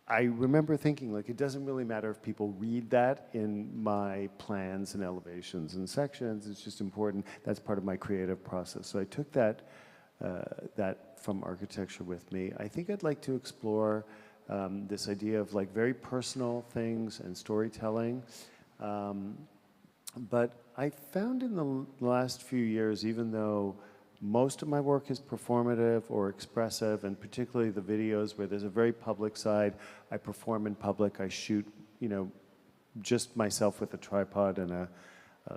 I remember thinking like it doesn't really matter if people read that in my plans and elevations and sections. It's just important. That's part of my creative process. So I took that from architecture with me. I think I'd like to explore this idea of like very personal things and storytelling. But I found in the last few years, even though most of my work is performative or expressive, and particularly the videos where there's a very public side, I perform in public, I shoot, you know, just myself with a tripod and a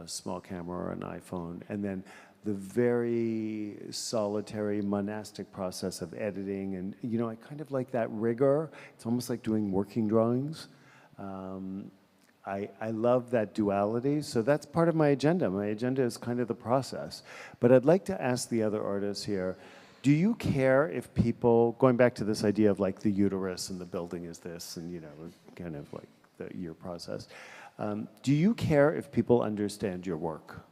small camera or an iPhone, and then the very solitary monastic process of editing, and you know, I kind of like that rigor. It's almost like doing working drawings. I love that duality, so that's part of my agenda. My agenda is kind of the process. But I'd like to ask the other artists here, do you care if people, going back to this idea of like the uterus and the building is this, and you know, kind of like your process, do you care if people understand your work?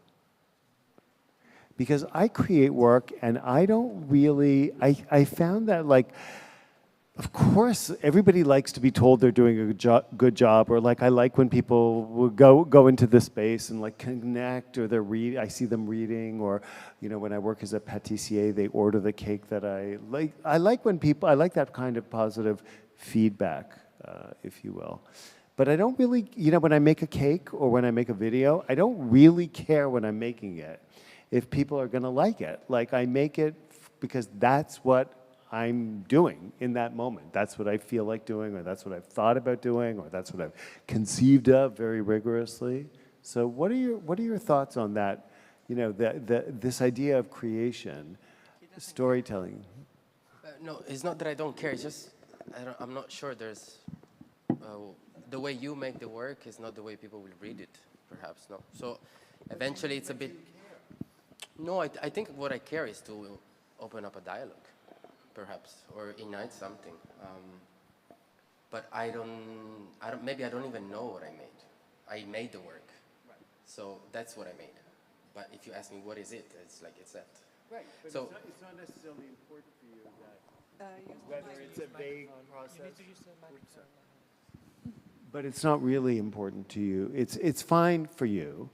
Because I create work and I don't really, I found that like, of course, everybody likes to be told they're doing a good job, or like I like when people will go into the space and like connect, or I see them reading, or you know, when I work as a pâtissier, they order the cake that I like. I like that kind of positive feedback, if you will. But I don't really, you know, when I make a cake or when I make a video, I don't really care when I'm making it if people are gonna like it. Like I make it because that's what I'm doing in that moment. That's what I feel like doing, or that's what I've thought about doing, or that's what I've conceived of very rigorously. So what are your thoughts on that? You know, this idea of creation, storytelling. No, it's not that I don't care. It's just I'm not sure there's the way you make the work is not the way people will read it. Perhaps no. So eventually it's a bit. No, I think what I care is to open up a dialogue, perhaps, or ignite something. But maybe I don't even know what I made. I made the work. Right. So that's what I made. But if you ask me what is it, it's like it's that. Right, but so it's not necessarily important for you that whether it's a vague process. But it's not really important to you. It's fine for you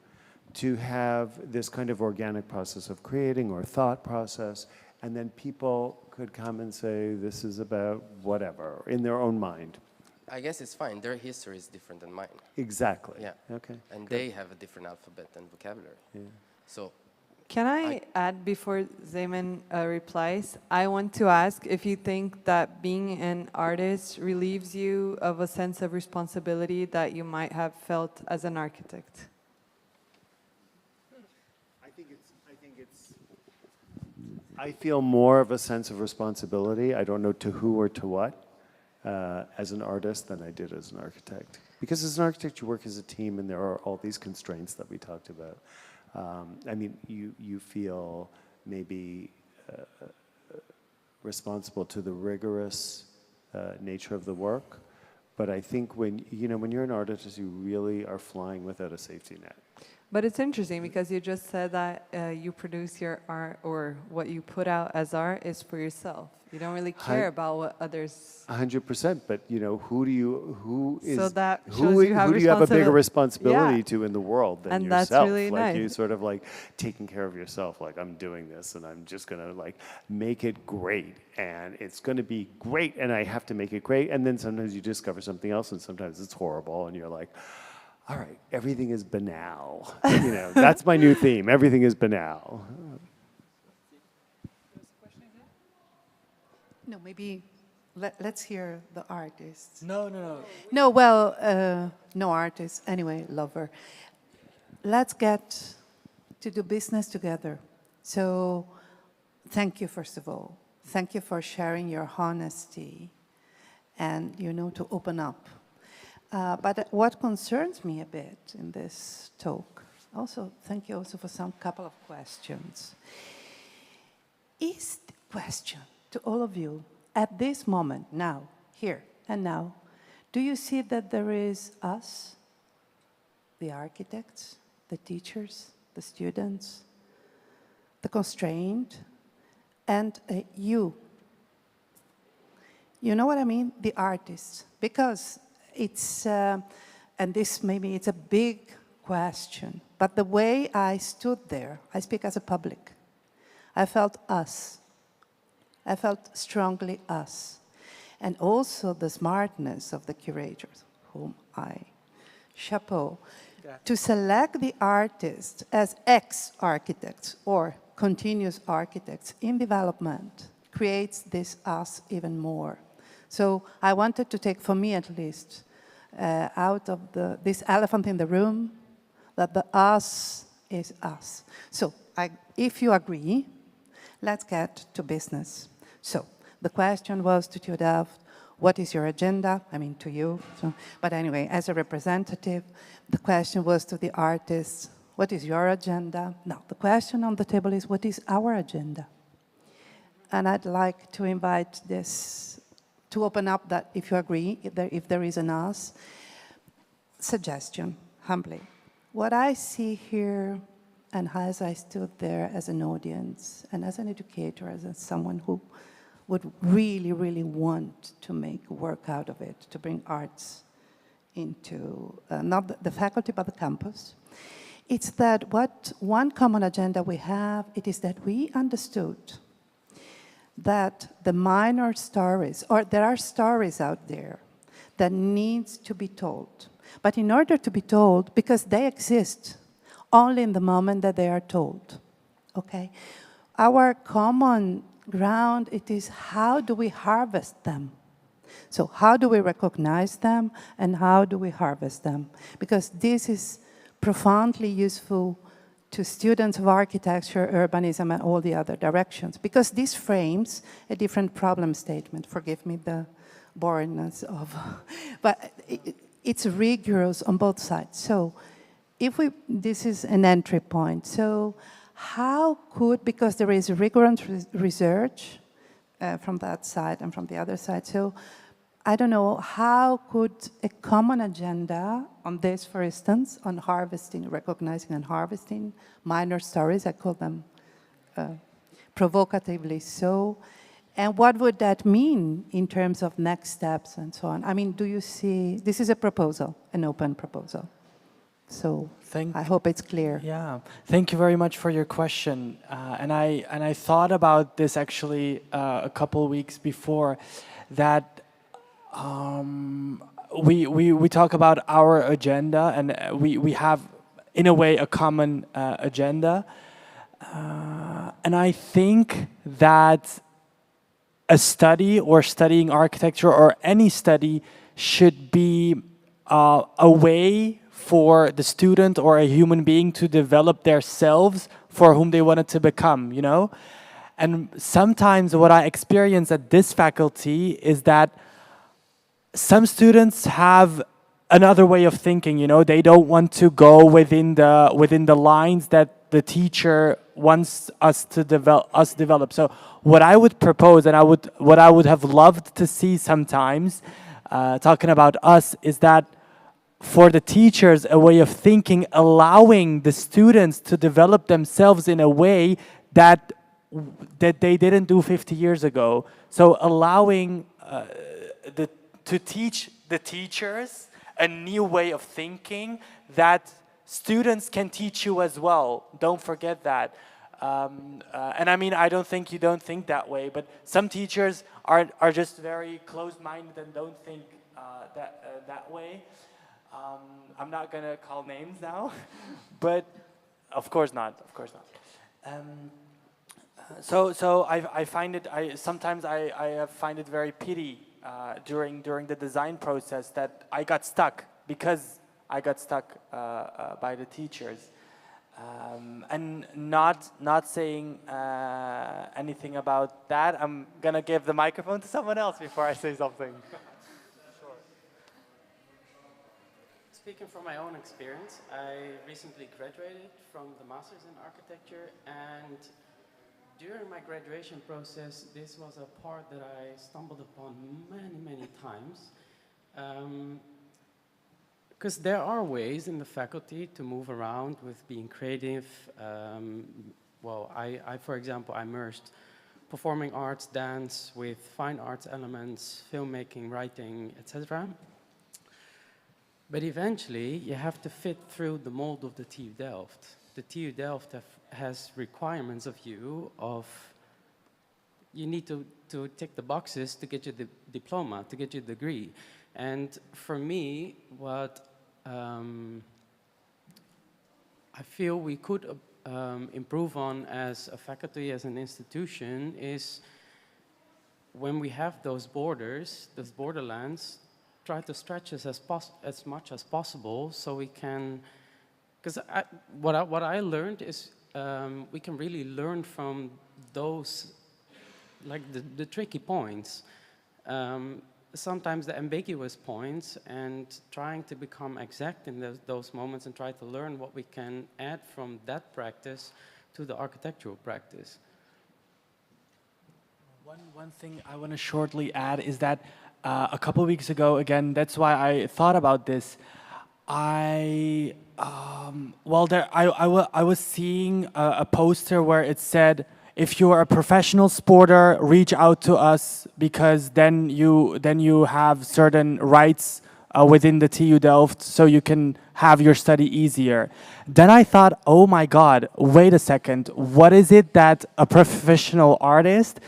to have this kind of organic process of creating or thought process, and then people could come and say, this is about whatever, in their own mind. I guess it's fine. Their history is different than mine. Exactly. Yeah. Okay. And good. they have a different alphabet and vocabulary. Yeah. So. Can I add before Zeman replies? I want to ask if you think that being an artist relieves you of a sense of responsibility that you might have felt as an architect. I feel more of a sense of responsibility, I don't know to who or to what, as an artist than I did as an architect. Because as an architect, you work as a team and there are all these constraints that we talked about. I mean, you feel maybe responsible to the rigorous nature of the work, but I think when you're an artist, you really are flying without a safety net. But it's interesting because you just said that you produce your art, or what you put out as art is for yourself. You don't really care about what others. 100%, but who do you have a bigger responsibility to in the world than yourself? That's really like nice. You sort of like taking care of yourself. Like I'm doing this, and I'm just gonna like make it great, and it's gonna be great, and I have to make it great. And then sometimes you discover something else, and sometimes it's horrible, and you're like, all right, everything is banal. That's my new theme. Everything is banal. No, maybe let's hear the artist. No. No, well, no artist. Anyway, lover. Let's get to do business together. So thank you, first of all. Thank you for sharing your honesty and, to open up. But what concerns me a bit in this talk, also, thank you also for some couple of questions, is the question to all of you, at this moment, now, here and now, do you see that there is us, the architects, the teachers, the students, the constrained, and you? You know what I mean? The artists. Because it's, and this maybe it's a big question, but the way I stood there, I speak as a public, I felt us. I felt strongly us. And also the smartness of the curators, whom I chapeau, to select the artists as ex-architects or continuous architects in development creates this us even more. So I wanted to take, for me at least, out of this elephant in the room, that the us is us. So if you agree, let's get to business. So the question was to Theodore, what is your agenda? I mean, to you. So, but anyway, as a representative, the question was to the artists, what is your agenda? Now, the question on the table is, what is our agenda? And I'd like to invite this, to open up that, if you agree, if there is an us, suggestion, humbly. What I see here, and as I stood there as an audience, and as an educator, as someone who would really, really want to make work out of it, to bring arts into, not the faculty, but the campus. It's that what one common agenda we have, it is that we understood that the minor stories, or there are stories out there that needs to be told. But in order to be told, because they exist only in the moment that they are told, okay? Our common ground, it is how do we harvest them? So how do we recognize them and how do we harvest them? Because this is profoundly useful to students of architecture, urbanism, and all the other directions. Because this frames a different problem statement. Forgive me the boringness of, but it's rigorous on both sides. So if this is an entry point. So how could, because there is rigorous research from that side and from the other side, so I don't know, how could a common agenda on this, for instance, on harvesting, recognizing and harvesting minor stories, I call them provocatively so, and what would that mean in terms of next steps and so on? I mean, do you see, this is a proposal, an open proposal. So I hope it's clear. Yeah, thank you very much for your question. And I thought about this actually a couple weeks before, that we talk about our agenda, and we have in a way a common agenda. And I think that a study or studying architecture or any study should be a way for the student or a human being to develop their selves for whom they wanted to become, you know? And sometimes what I experience at this faculty is that some students have another way of thinking, you know? They don't want to go within the lines that the teacher wants us to develop. So what I would propose, and what I would have loved to see sometimes, talking about us, is that for the teachers, a way of thinking, allowing the students to develop themselves in a way that they didn't do 50 years ago. So allowing to teach the teachers a new way of thinking that students can teach you as well. Don't forget that. And I mean, I don't think you don't think that way, but some teachers are just very closed-minded and don't think that way. I'm not gonna call names now, but of course not. Of course not. So I find it. Sometimes I find it very pity during the design process that I got stuck because I got stuck by the teachers, and not saying anything about that. I'm gonna give the microphone to someone else before I say something. Speaking from my own experience, I recently graduated from the Masters in Architecture, and during my graduation process, this was a part that I stumbled upon many, many times. Because there are ways in the faculty to move around with being creative. Well, for example, I merged performing arts, dance with fine arts elements, filmmaking, writing, etc. But eventually, you have to fit through the mold of the TU Delft. The TU Delft has requirements of you you need to tick the boxes to get you the diploma, to get your degree. And for me, what I feel we could improve on as a faculty, as an institution, is when we have those borders, those borderlands, try to stretch us as much as possible so we can, because what I learned is we can really learn from those, like the tricky points. Sometimes the ambiguous points, and trying to become exact in those moments and try to learn what we can add from that practice to the architectural practice. One thing I want to shortly add is that a couple of weeks ago, again, that's why I thought about this. I was seeing a poster where it said, if you are a professional sporter, reach out to us because then you have certain rights within the TU Delft, so you can have your study easier. Then I thought, oh my God, wait a second. What is it that a professional artist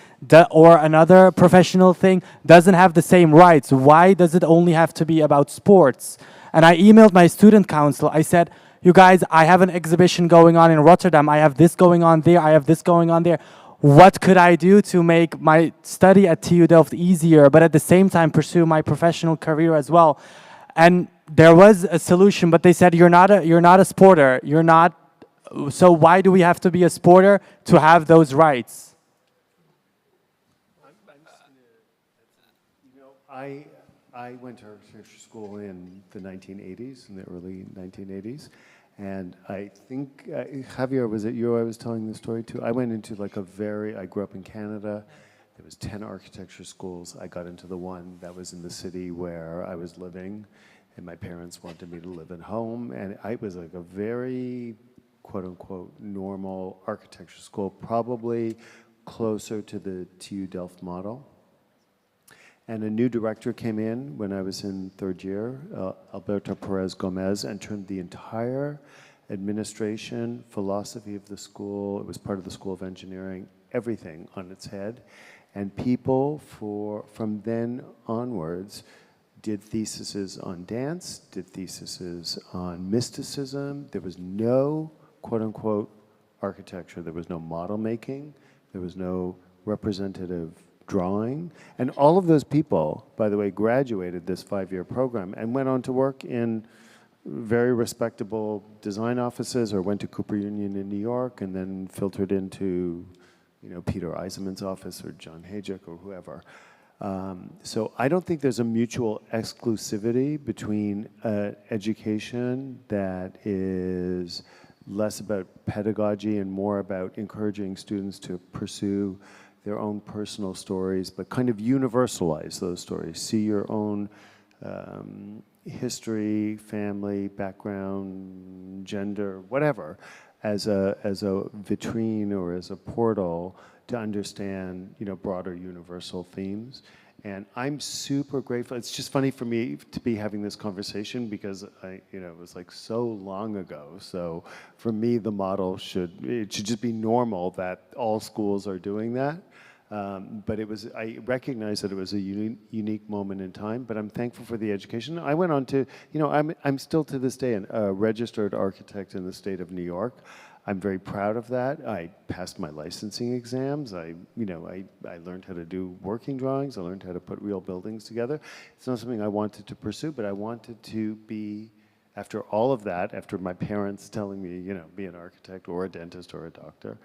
or another professional thing doesn't have the same rights? Why does it only have to be about sports? And I emailed my student council. I said, you guys, I have an exhibition going on in Rotterdam. I have this going on there. I have this going on there. What could I do to make my study at TU Delft easier, but at the same time pursue my professional career as well? And there was a solution, but they said, you're not a sporter. You're not. So why do we have to be a sporter to have those rights? I went to architecture school in the 1980s, in the early 1980s. And I think, Javier, was it you I was telling the story to? I went into like I grew up in Canada. There was 10 architecture schools. I got into the one that was in the city where I was living, and my parents wanted me to live at home. And I was like a very, quote unquote, normal architecture school, probably closer to the TU Delft model. And a new director came in when I was in third year, Alberto Perez Gomez, and turned the entire administration, philosophy of the school, it was part of the School of Engineering, everything on its head. And people from then onwards did theses on dance, did theses on mysticism. There was no, quote unquote, architecture. There was no model making. There was no representative drawing. And all of those people, by the way, graduated this 5-year program and went on to work in very respectable design offices or went to Cooper Union in New York and then filtered into, Peter Eisenman's office or John Hayek or whoever. So I don't think there's a mutual exclusivity between education that is less about pedagogy and more about encouraging students to pursue their own personal stories, but kind of universalize those stories. See your own history, family, background, gender, whatever, as a vitrine or as a portal to understand, broader universal themes. And I'm super grateful. It's just funny for me to be having this conversation because it was like so long ago. So for me, the model it should just be normal that all schools are doing that. But I recognize that it was a unique moment in time, but I'm thankful for the education. I went on to, I'm still to this day a registered architect in the state of New York. I'm very proud of that. I passed my licensing exams. I learned how to do working drawings. I learned how to put real buildings together. It's not something I wanted to pursue, but I wanted to be, after all of that, after my parents telling me, be an architect or a dentist or a doctor,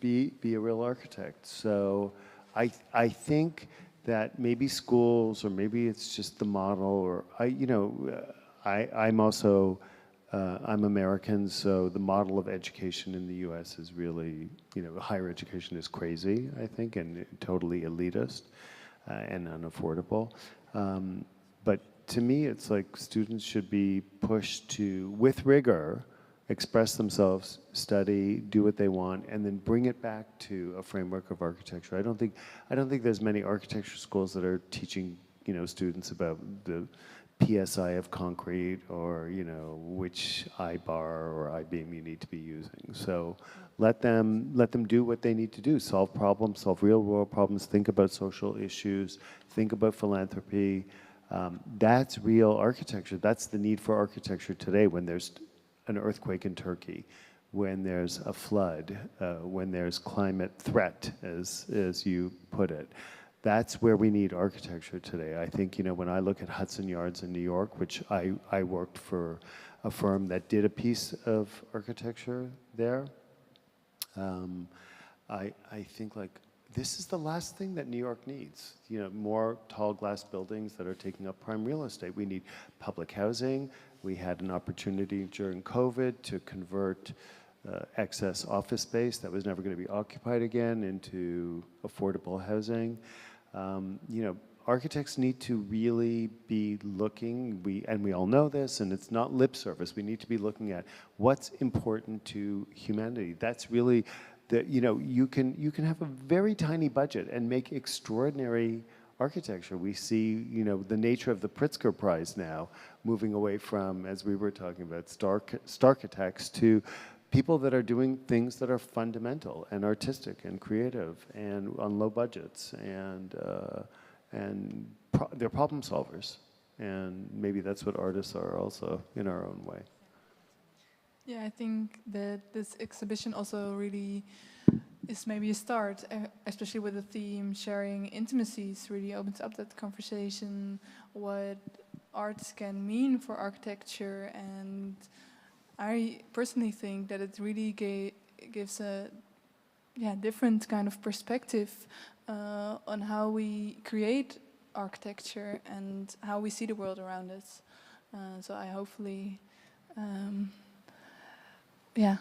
be a real architect. So I think that maybe schools, or maybe it's just the model, or I'm also I'm American, so the model of education in the U.S. is really, higher education is crazy, I think, and totally elitist and unaffordable. But to me, it's like students should be pushed to, with rigor, express themselves, study, do what they want, and then bring it back to a framework of architecture. I don't think there's many architecture schools that are teaching, students about the PSI of concrete or, which I-bar or I-beam you need to be using. So let them do what they need to do, solve problems, solve real world problems, think about social issues, think about philanthropy. That's real architecture. That's the need for architecture today when there's an earthquake in Turkey, when there's a flood, when there's climate threat, as you put it. That's where we need architecture today. I think, when I look at Hudson Yards in New York, which I worked for a firm that did a piece of architecture there, I think like, this is the last thing that New York needs. More tall glass buildings that are taking up prime real estate. We need public housing. We had an opportunity during COVID to convert excess office space that was never going to be occupied again into affordable housing. Architects need to really be looking, and we all know this, and it's not lip service. We need to be looking at what's important to humanity. That's really you can have a very tiny budget and make extraordinary architecture. We see, the nature of the Pritzker Prize now, moving away from, as we were talking about, starchitects to people that are doing things that are fundamental and artistic and creative and on low budgets, and they're problem solvers. And maybe that's what artists are also in our own way. Yeah, I think that this exhibition also really is maybe a start, especially with the theme Sharing Intimacies, really opens up that conversation, what arts can mean for architecture. And I personally think that it really gives a different kind of perspective on how we create architecture and how we see the world around us. So I hopefully...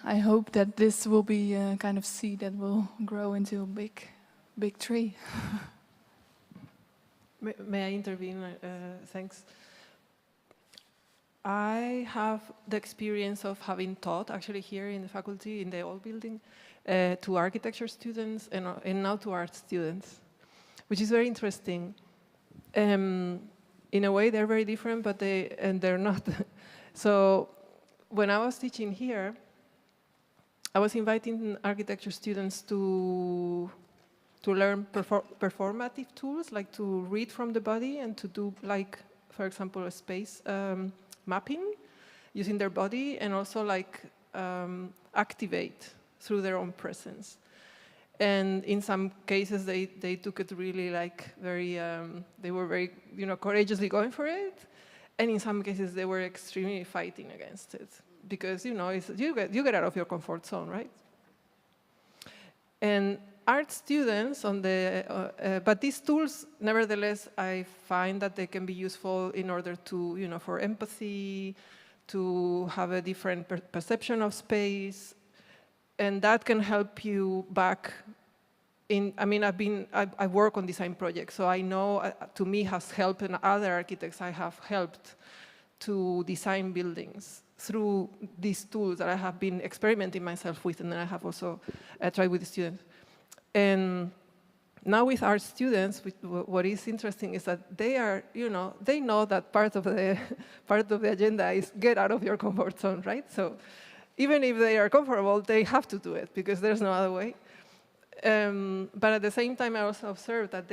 I hope that this will be a kind of seed that will grow into a big tree. May I intervene? Thanks. I have the experience of having taught, actually here in the faculty, in the old building, to architecture students and now to art students, which is very interesting. In a way, they're very different, but they're not. So when I was teaching here, I was inviting architecture students to learn performative tools, like to read from the body and to do, like, for example, a space mapping using their body, and also like activate through their own presence. And in some cases, they took it really like very, they were very, courageously going for it. And in some cases, they were extremely fighting against it. Because, you get out of your comfort zone, right? And art students but these tools, nevertheless, I find that they can be useful in order to, for empathy, to have a different perception of space, and that can help you back in. I mean, I work on design projects, so I know, to me, has helped, and other architects I have helped to design buildings through these tools that I have been experimenting myself with, and then I have also tried with the students. And now with art students, what is interesting is that they are, they know that part of the agenda is get out of your comfort zone, right? So even if they are comfortable, they have to do it because there's no other way. But at the same time, I also observe that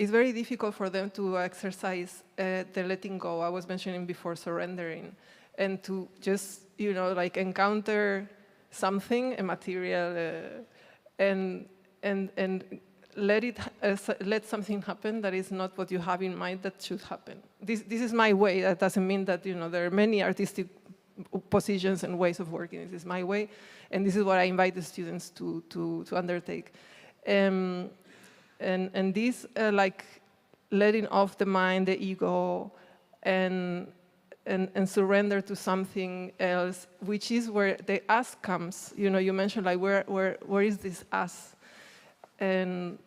it's very difficult for them to exercise the letting go. I was mentioning before, surrendering, and to just, like encounter something, a material, and let something happen that is not what you have in mind that should happen. This is my way. That doesn't mean that there are many artistic positions and ways of working. This is my way, and this is what I invite the students to undertake. And this, like letting off the mind, the ego, and and surrender to something else, which is where the us comes. You know, you mentioned like where is this us? And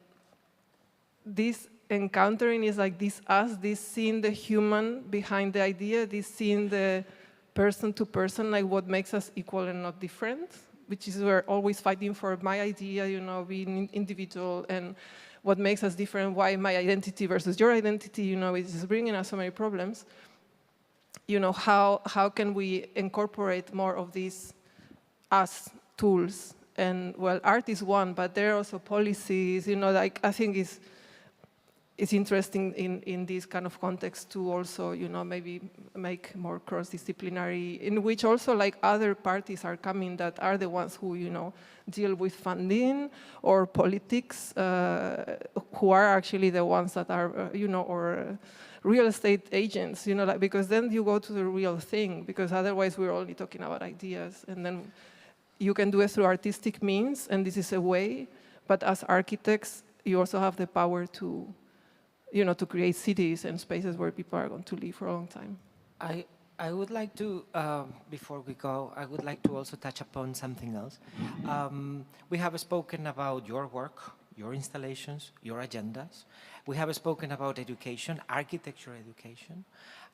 this encountering is like this us, this seeing the human behind the idea, this seeing the person to person, like what makes us equal and not different, which is we're always fighting for my idea, you know, being individual, and what makes us different, why my identity versus your identity, you know, is bringing us so many problems. You know, how can we incorporate more of these us tools? And well, art is one, but there are also policies, you know, like I think it's interesting in this kind of context to also, you know, maybe make more cross-disciplinary, in which also like other parties are coming that are the ones who, you know, deal with funding or politics, who are actually the ones that are, you know, or real estate agents, you know, like, because then you go to the real thing, because otherwise we're only talking about ideas, and then you can do it through artistic means, and this is a way, but as architects, you also have the power to, you know, to create cities and spaces where people are going to live for a long time. I would like to, before we go, I would like to also touch upon something else. We have spoken about your work, your installations, your agendas. We have spoken about education, architecture education.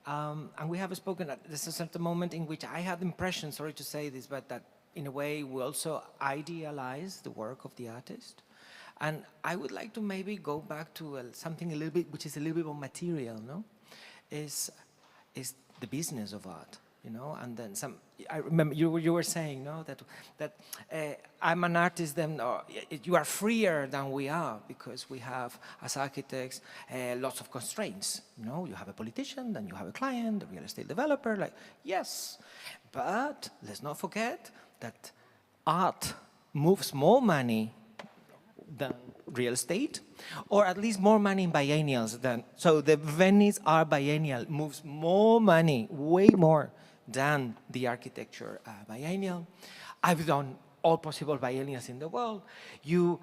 And we have spoken, this is at the moment in which I had the impression, sorry to say this, but that in a way we also idealize the work of the artist. And I would like to maybe go back to something a little bit, which is a little bit more material, no? Is the business of art, you know? And then I remember you were saying, no, that I'm an artist, then you are freer than we are, because we have, as architects, lots of constraints. You know, you have a politician, then you have a client, a real estate developer, like, yes. But let's not forget that art moves more money than real estate, or at least more money in biennials than, so the Venice Art Biennial moves more money, way more than the architecture biennial. I've done all possible biennials in the world. You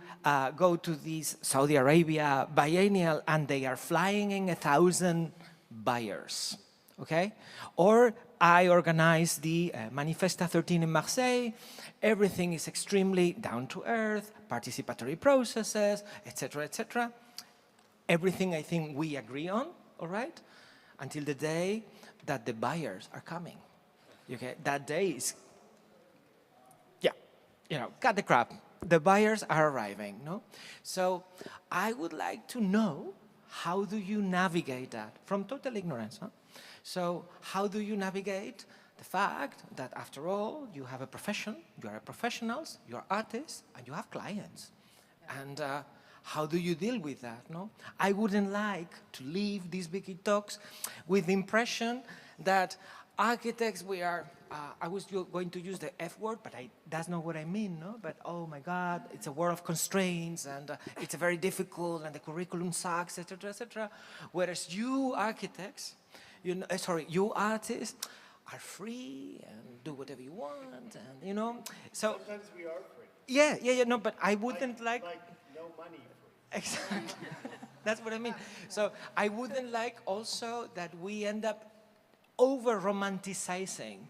go to this Saudi Arabia biennial and they are flying in 1,000 buyers, okay? Or I organize the Manifesta 13 in Marseille. Everything is extremely down to earth, participatory processes, etc., etc. Everything I think we agree on, all right? Until the day that the buyers are coming, okay? That day is, yeah, you know, cut the crap. The buyers are arriving, no? So I would like to know, how do you navigate that? From total ignorance, huh? So how do you navigate the fact that, after all, you have a profession, you are professionals, you are artists, and you have clients? And how do you deal with that, no? I wouldn't like to leave these big talks with the impression that architects, we are, I was going to use the F word, but that's not what I mean, no? But oh my God, it's a world of constraints, and it's very difficult, and the curriculum sucks, etc., etc. Whereas you architects, you know, you artists are free and do whatever you want, and you know. So sometimes we are free. Yeah. No, but I wouldn't like no money free. Exactly. That's what I mean. So I wouldn't like also that we end up over-romanticizing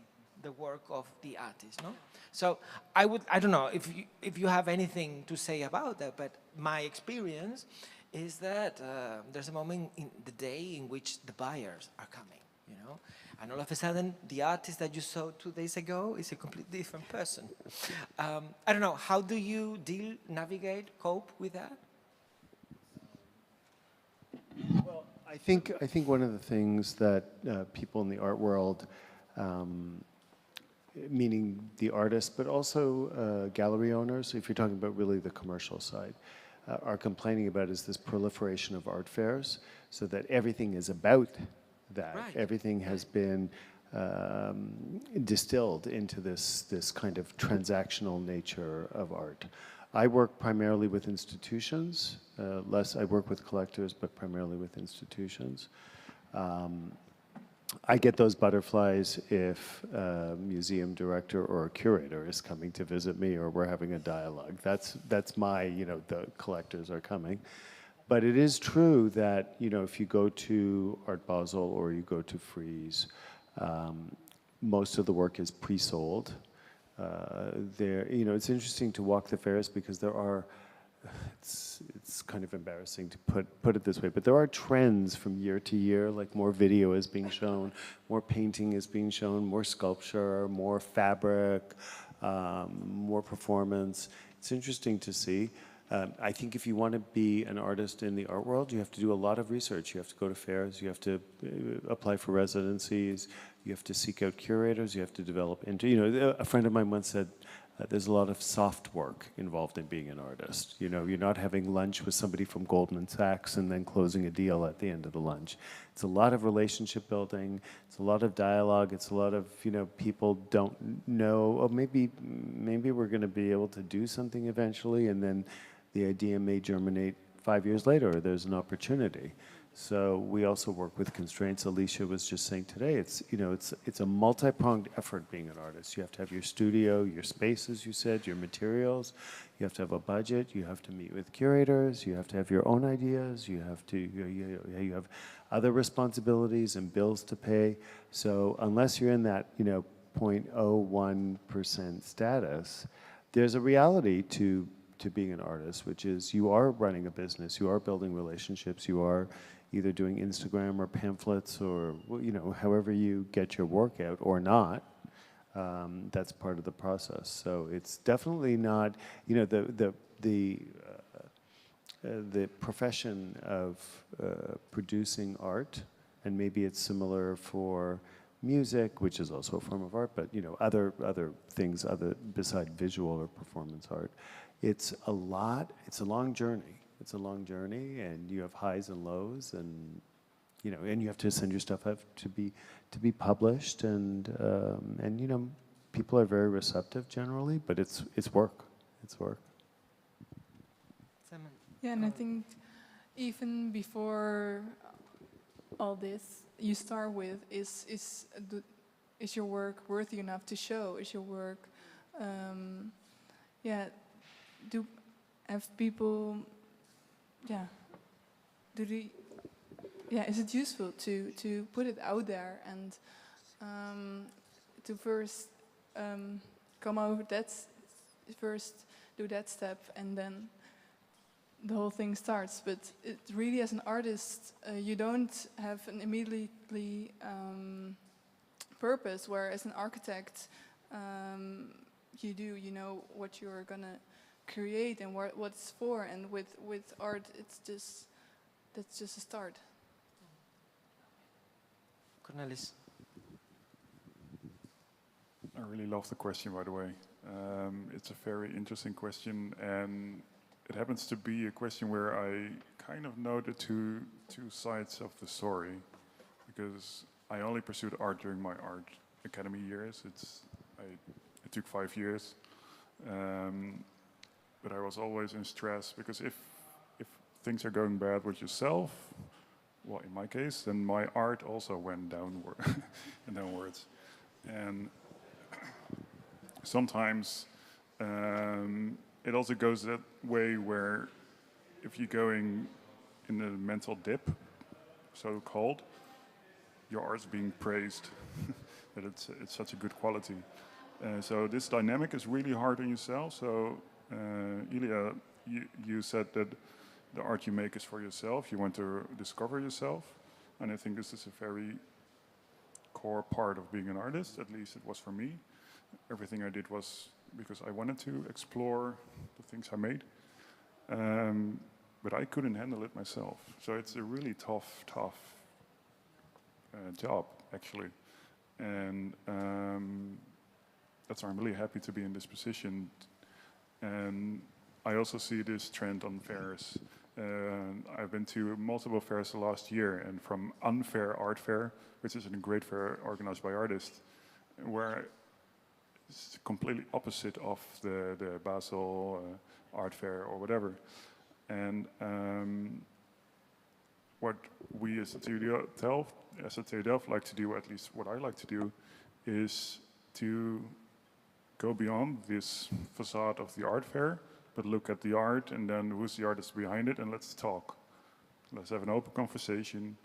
the work of the artist, no? So I don't know if you have anything to say about that, but my experience is that there's a moment in the day in which the buyers are coming, you know? And all of a sudden, the artist that you saw 2 days ago is a completely different person. I don't know, how do you navigate, cope with that? Well, I think one of the things that people in the art world, meaning the artists, but also gallery owners, if you're talking about really the commercial side, are complaining about is this proliferation of art fairs, so that everything is about that. Right. Everything has been distilled into this kind of transactional nature of art. I work primarily with institutions. I work with collectors, but primarily with institutions. I get those butterflies if a museum director or a curator is coming to visit me, or we're having a dialogue. That's my, you know, the collectors are coming. But it is true that, you know, if you go to Art Basel or you go to Frieze, Most of the work is pre-sold. It's interesting to walk the fairs because there are, it's kind of embarrassing to put it this way, but there are trends from year to year, like more video is being shown, more painting is being shown, more sculpture, more fabric, more performance. It's interesting to see. I think if you want to be an artist in the art world, you have to do a lot of research. You have to go to fairs, you have to apply for residencies, you have to seek out curators, you have to develop into, a friend of mine once said, there's a lot of soft work involved in being an artist. You're not having lunch with somebody from Goldman Sachs and then closing a deal at the end of the lunch. It's a lot of relationship building. It's a lot of dialogue. It's a lot of, people don't know, oh, maybe we're going to be able to do something eventually, and then the idea may germinate 5 years later, or there's an opportunity. So we also work with constraints. Alicia was just saying today, it's a multi-pronged effort being an artist. You have to have your studio, your space, as you said, your materials. You have to have a budget. You have to meet with curators. You have to have your own ideas. You have to, you have other responsibilities and bills to pay. So unless you're in that, 0.01% status, there's a reality to being an artist, which is you are running a business, you are building relationships, you are either doing Instagram or pamphlets or, however you get your work out or not. That's part of the process. So it's definitely not, the profession of producing art, and maybe it's similar for music, which is also a form of art, but other things beside visual or performance art. It's a long journey. It's a long journey, and you have highs and lows, and and you have to send your stuff out to be published, and people are very receptive generally, but it's work. It's work. Yeah, and I think even before all this, you start with is your work worthy enough to show? Is your work, do have people, is it useful to put it out there and to first come over that, first do that step, and then the whole thing starts. But it really, as an artist, you don't have an immediately purpose, where as an architect, you do, what you're gonna create and what it's for, and with art, that's just a start. Cornelis. I really love the question, by the way. It's a very interesting question, and it happens to be a question where I kind of know the two sides of the story, because I only pursued art during my art academy years. It took 5 years. But I was always in stress, because if things are going bad with yourself, well, in my case, then my art also went downwards. And sometimes it also goes that way, where if you're going in a mental dip, so-called, your art's being praised, that it's such a good quality. So this dynamic is really hard on yourself. So Ilya, you said that the art you make is for yourself. You want to discover yourself. And I think this is a very core part of being an artist. At least it was for me. Everything I did was because I wanted to explore the things I made. But I couldn't handle it myself. So it's a really tough job, actually. And that's why I'm really happy to be in this position. And I also see this trend on fairs. I've been to multiple fairs the last year, and from Unfair Art Fair, which is a great fair organized by artists, where it's completely opposite of the Basel Art Fair or whatever. And what we as a TU Delft like to do, at least what I like to do, is to go beyond this facade of the art fair, but look at the art, and then who's the artist behind it, and let's talk. Let's have an open conversation,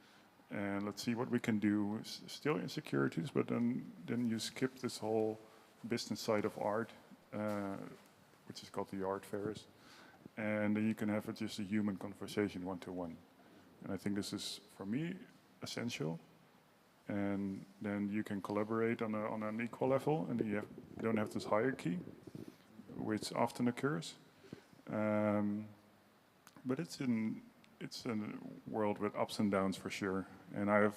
and let's see what we can do. Still insecurities, but then you skip this whole business side of art, which is called the art fairs, and then you can have just a human conversation one-to-one. And I think this is, for me, essential. And then you can collaborate on an equal level, and you don't have this hierarchy, which often occurs. But it's a world with ups and downs for sure. And I have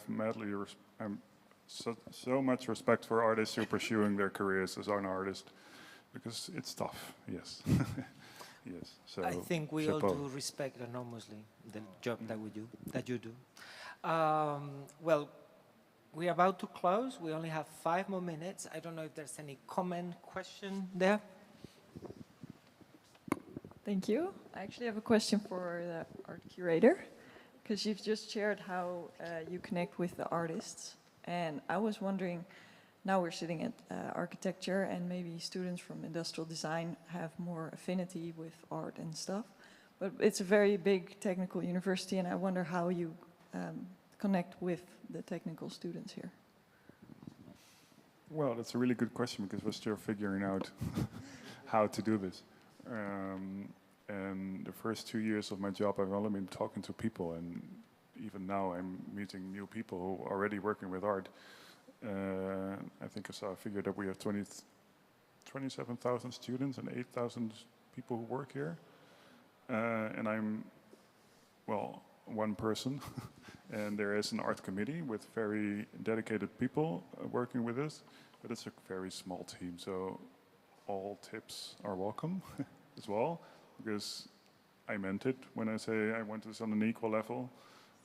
so much respect for artists who are pursuing their careers as an artist, because it's tough. Yes, yes. So I think we all do respect enormously the job that you do. Well, we're about to close. We only have 5 more minutes. I don't know if there's any comment, question there. Thank you. I actually have a question for the art curator, because you've just shared how you connect with the artists. And I was wondering, now we're sitting at architecture, and maybe students from industrial design have more affinity with art and stuff. But it's a very big technical university, and I wonder how you connect with the technical students here. Well, that's a really good question, because we're still figuring out how to do this. And the first 2 years of my job, I've only been talking to people, and even now I'm meeting new people who are already working with art. I think I saw a figure that we have 27,000 students and 8,000 people who work here. And I'm, well, one person. And there is an art committee with very dedicated people working with us, but it's a very small team, so all tips are welcome as well, because I meant it when I say I want this on an equal level,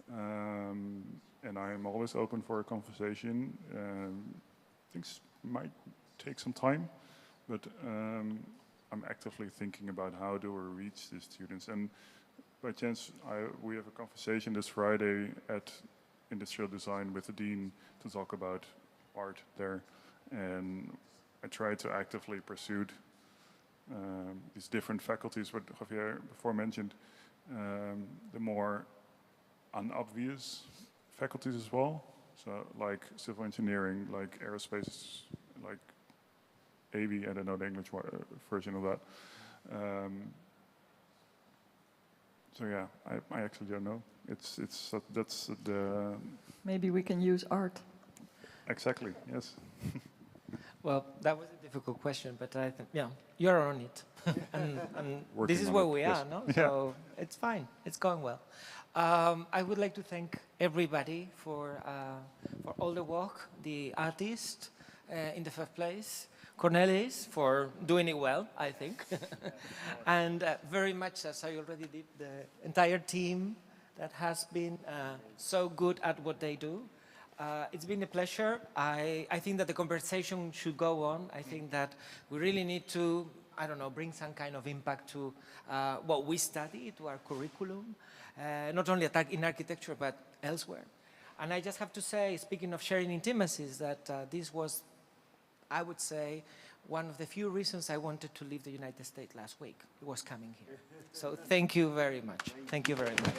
and I'm always open for a conversation. Things might take some time, but I'm actively thinking about how do we reach the students. And by chance, we have a conversation this Friday at Industrial Design with the Dean to talk about art there. And I try to actively pursue these different faculties, what Javier before mentioned, the more unobvious faculties as well. So like civil engineering, like aerospace, like AV, I don't know the English version of that. So yeah, I actually don't know. That's the. Maybe we can use art. Exactly. Yes. Well, that was a difficult question, but I think you're on it, and this is where we are, no? So it's fine. It's going well. I would like to thank everybody for all the work, the artist in the first place, Cornelis for doing it well, I think, and very much, as I already did, the entire team that has been so good at what they do. It's been a pleasure. I think that the conversation should go on. I think that we really need to, I don't know, bring some kind of impact to what we study, to our curriculum, not only in architecture, but elsewhere. And I just have to say, speaking of sharing intimacies, that this was, I would say, one of the few reasons I wanted to leave the United States last week. It was coming here. So thank you very much. Thank you very much.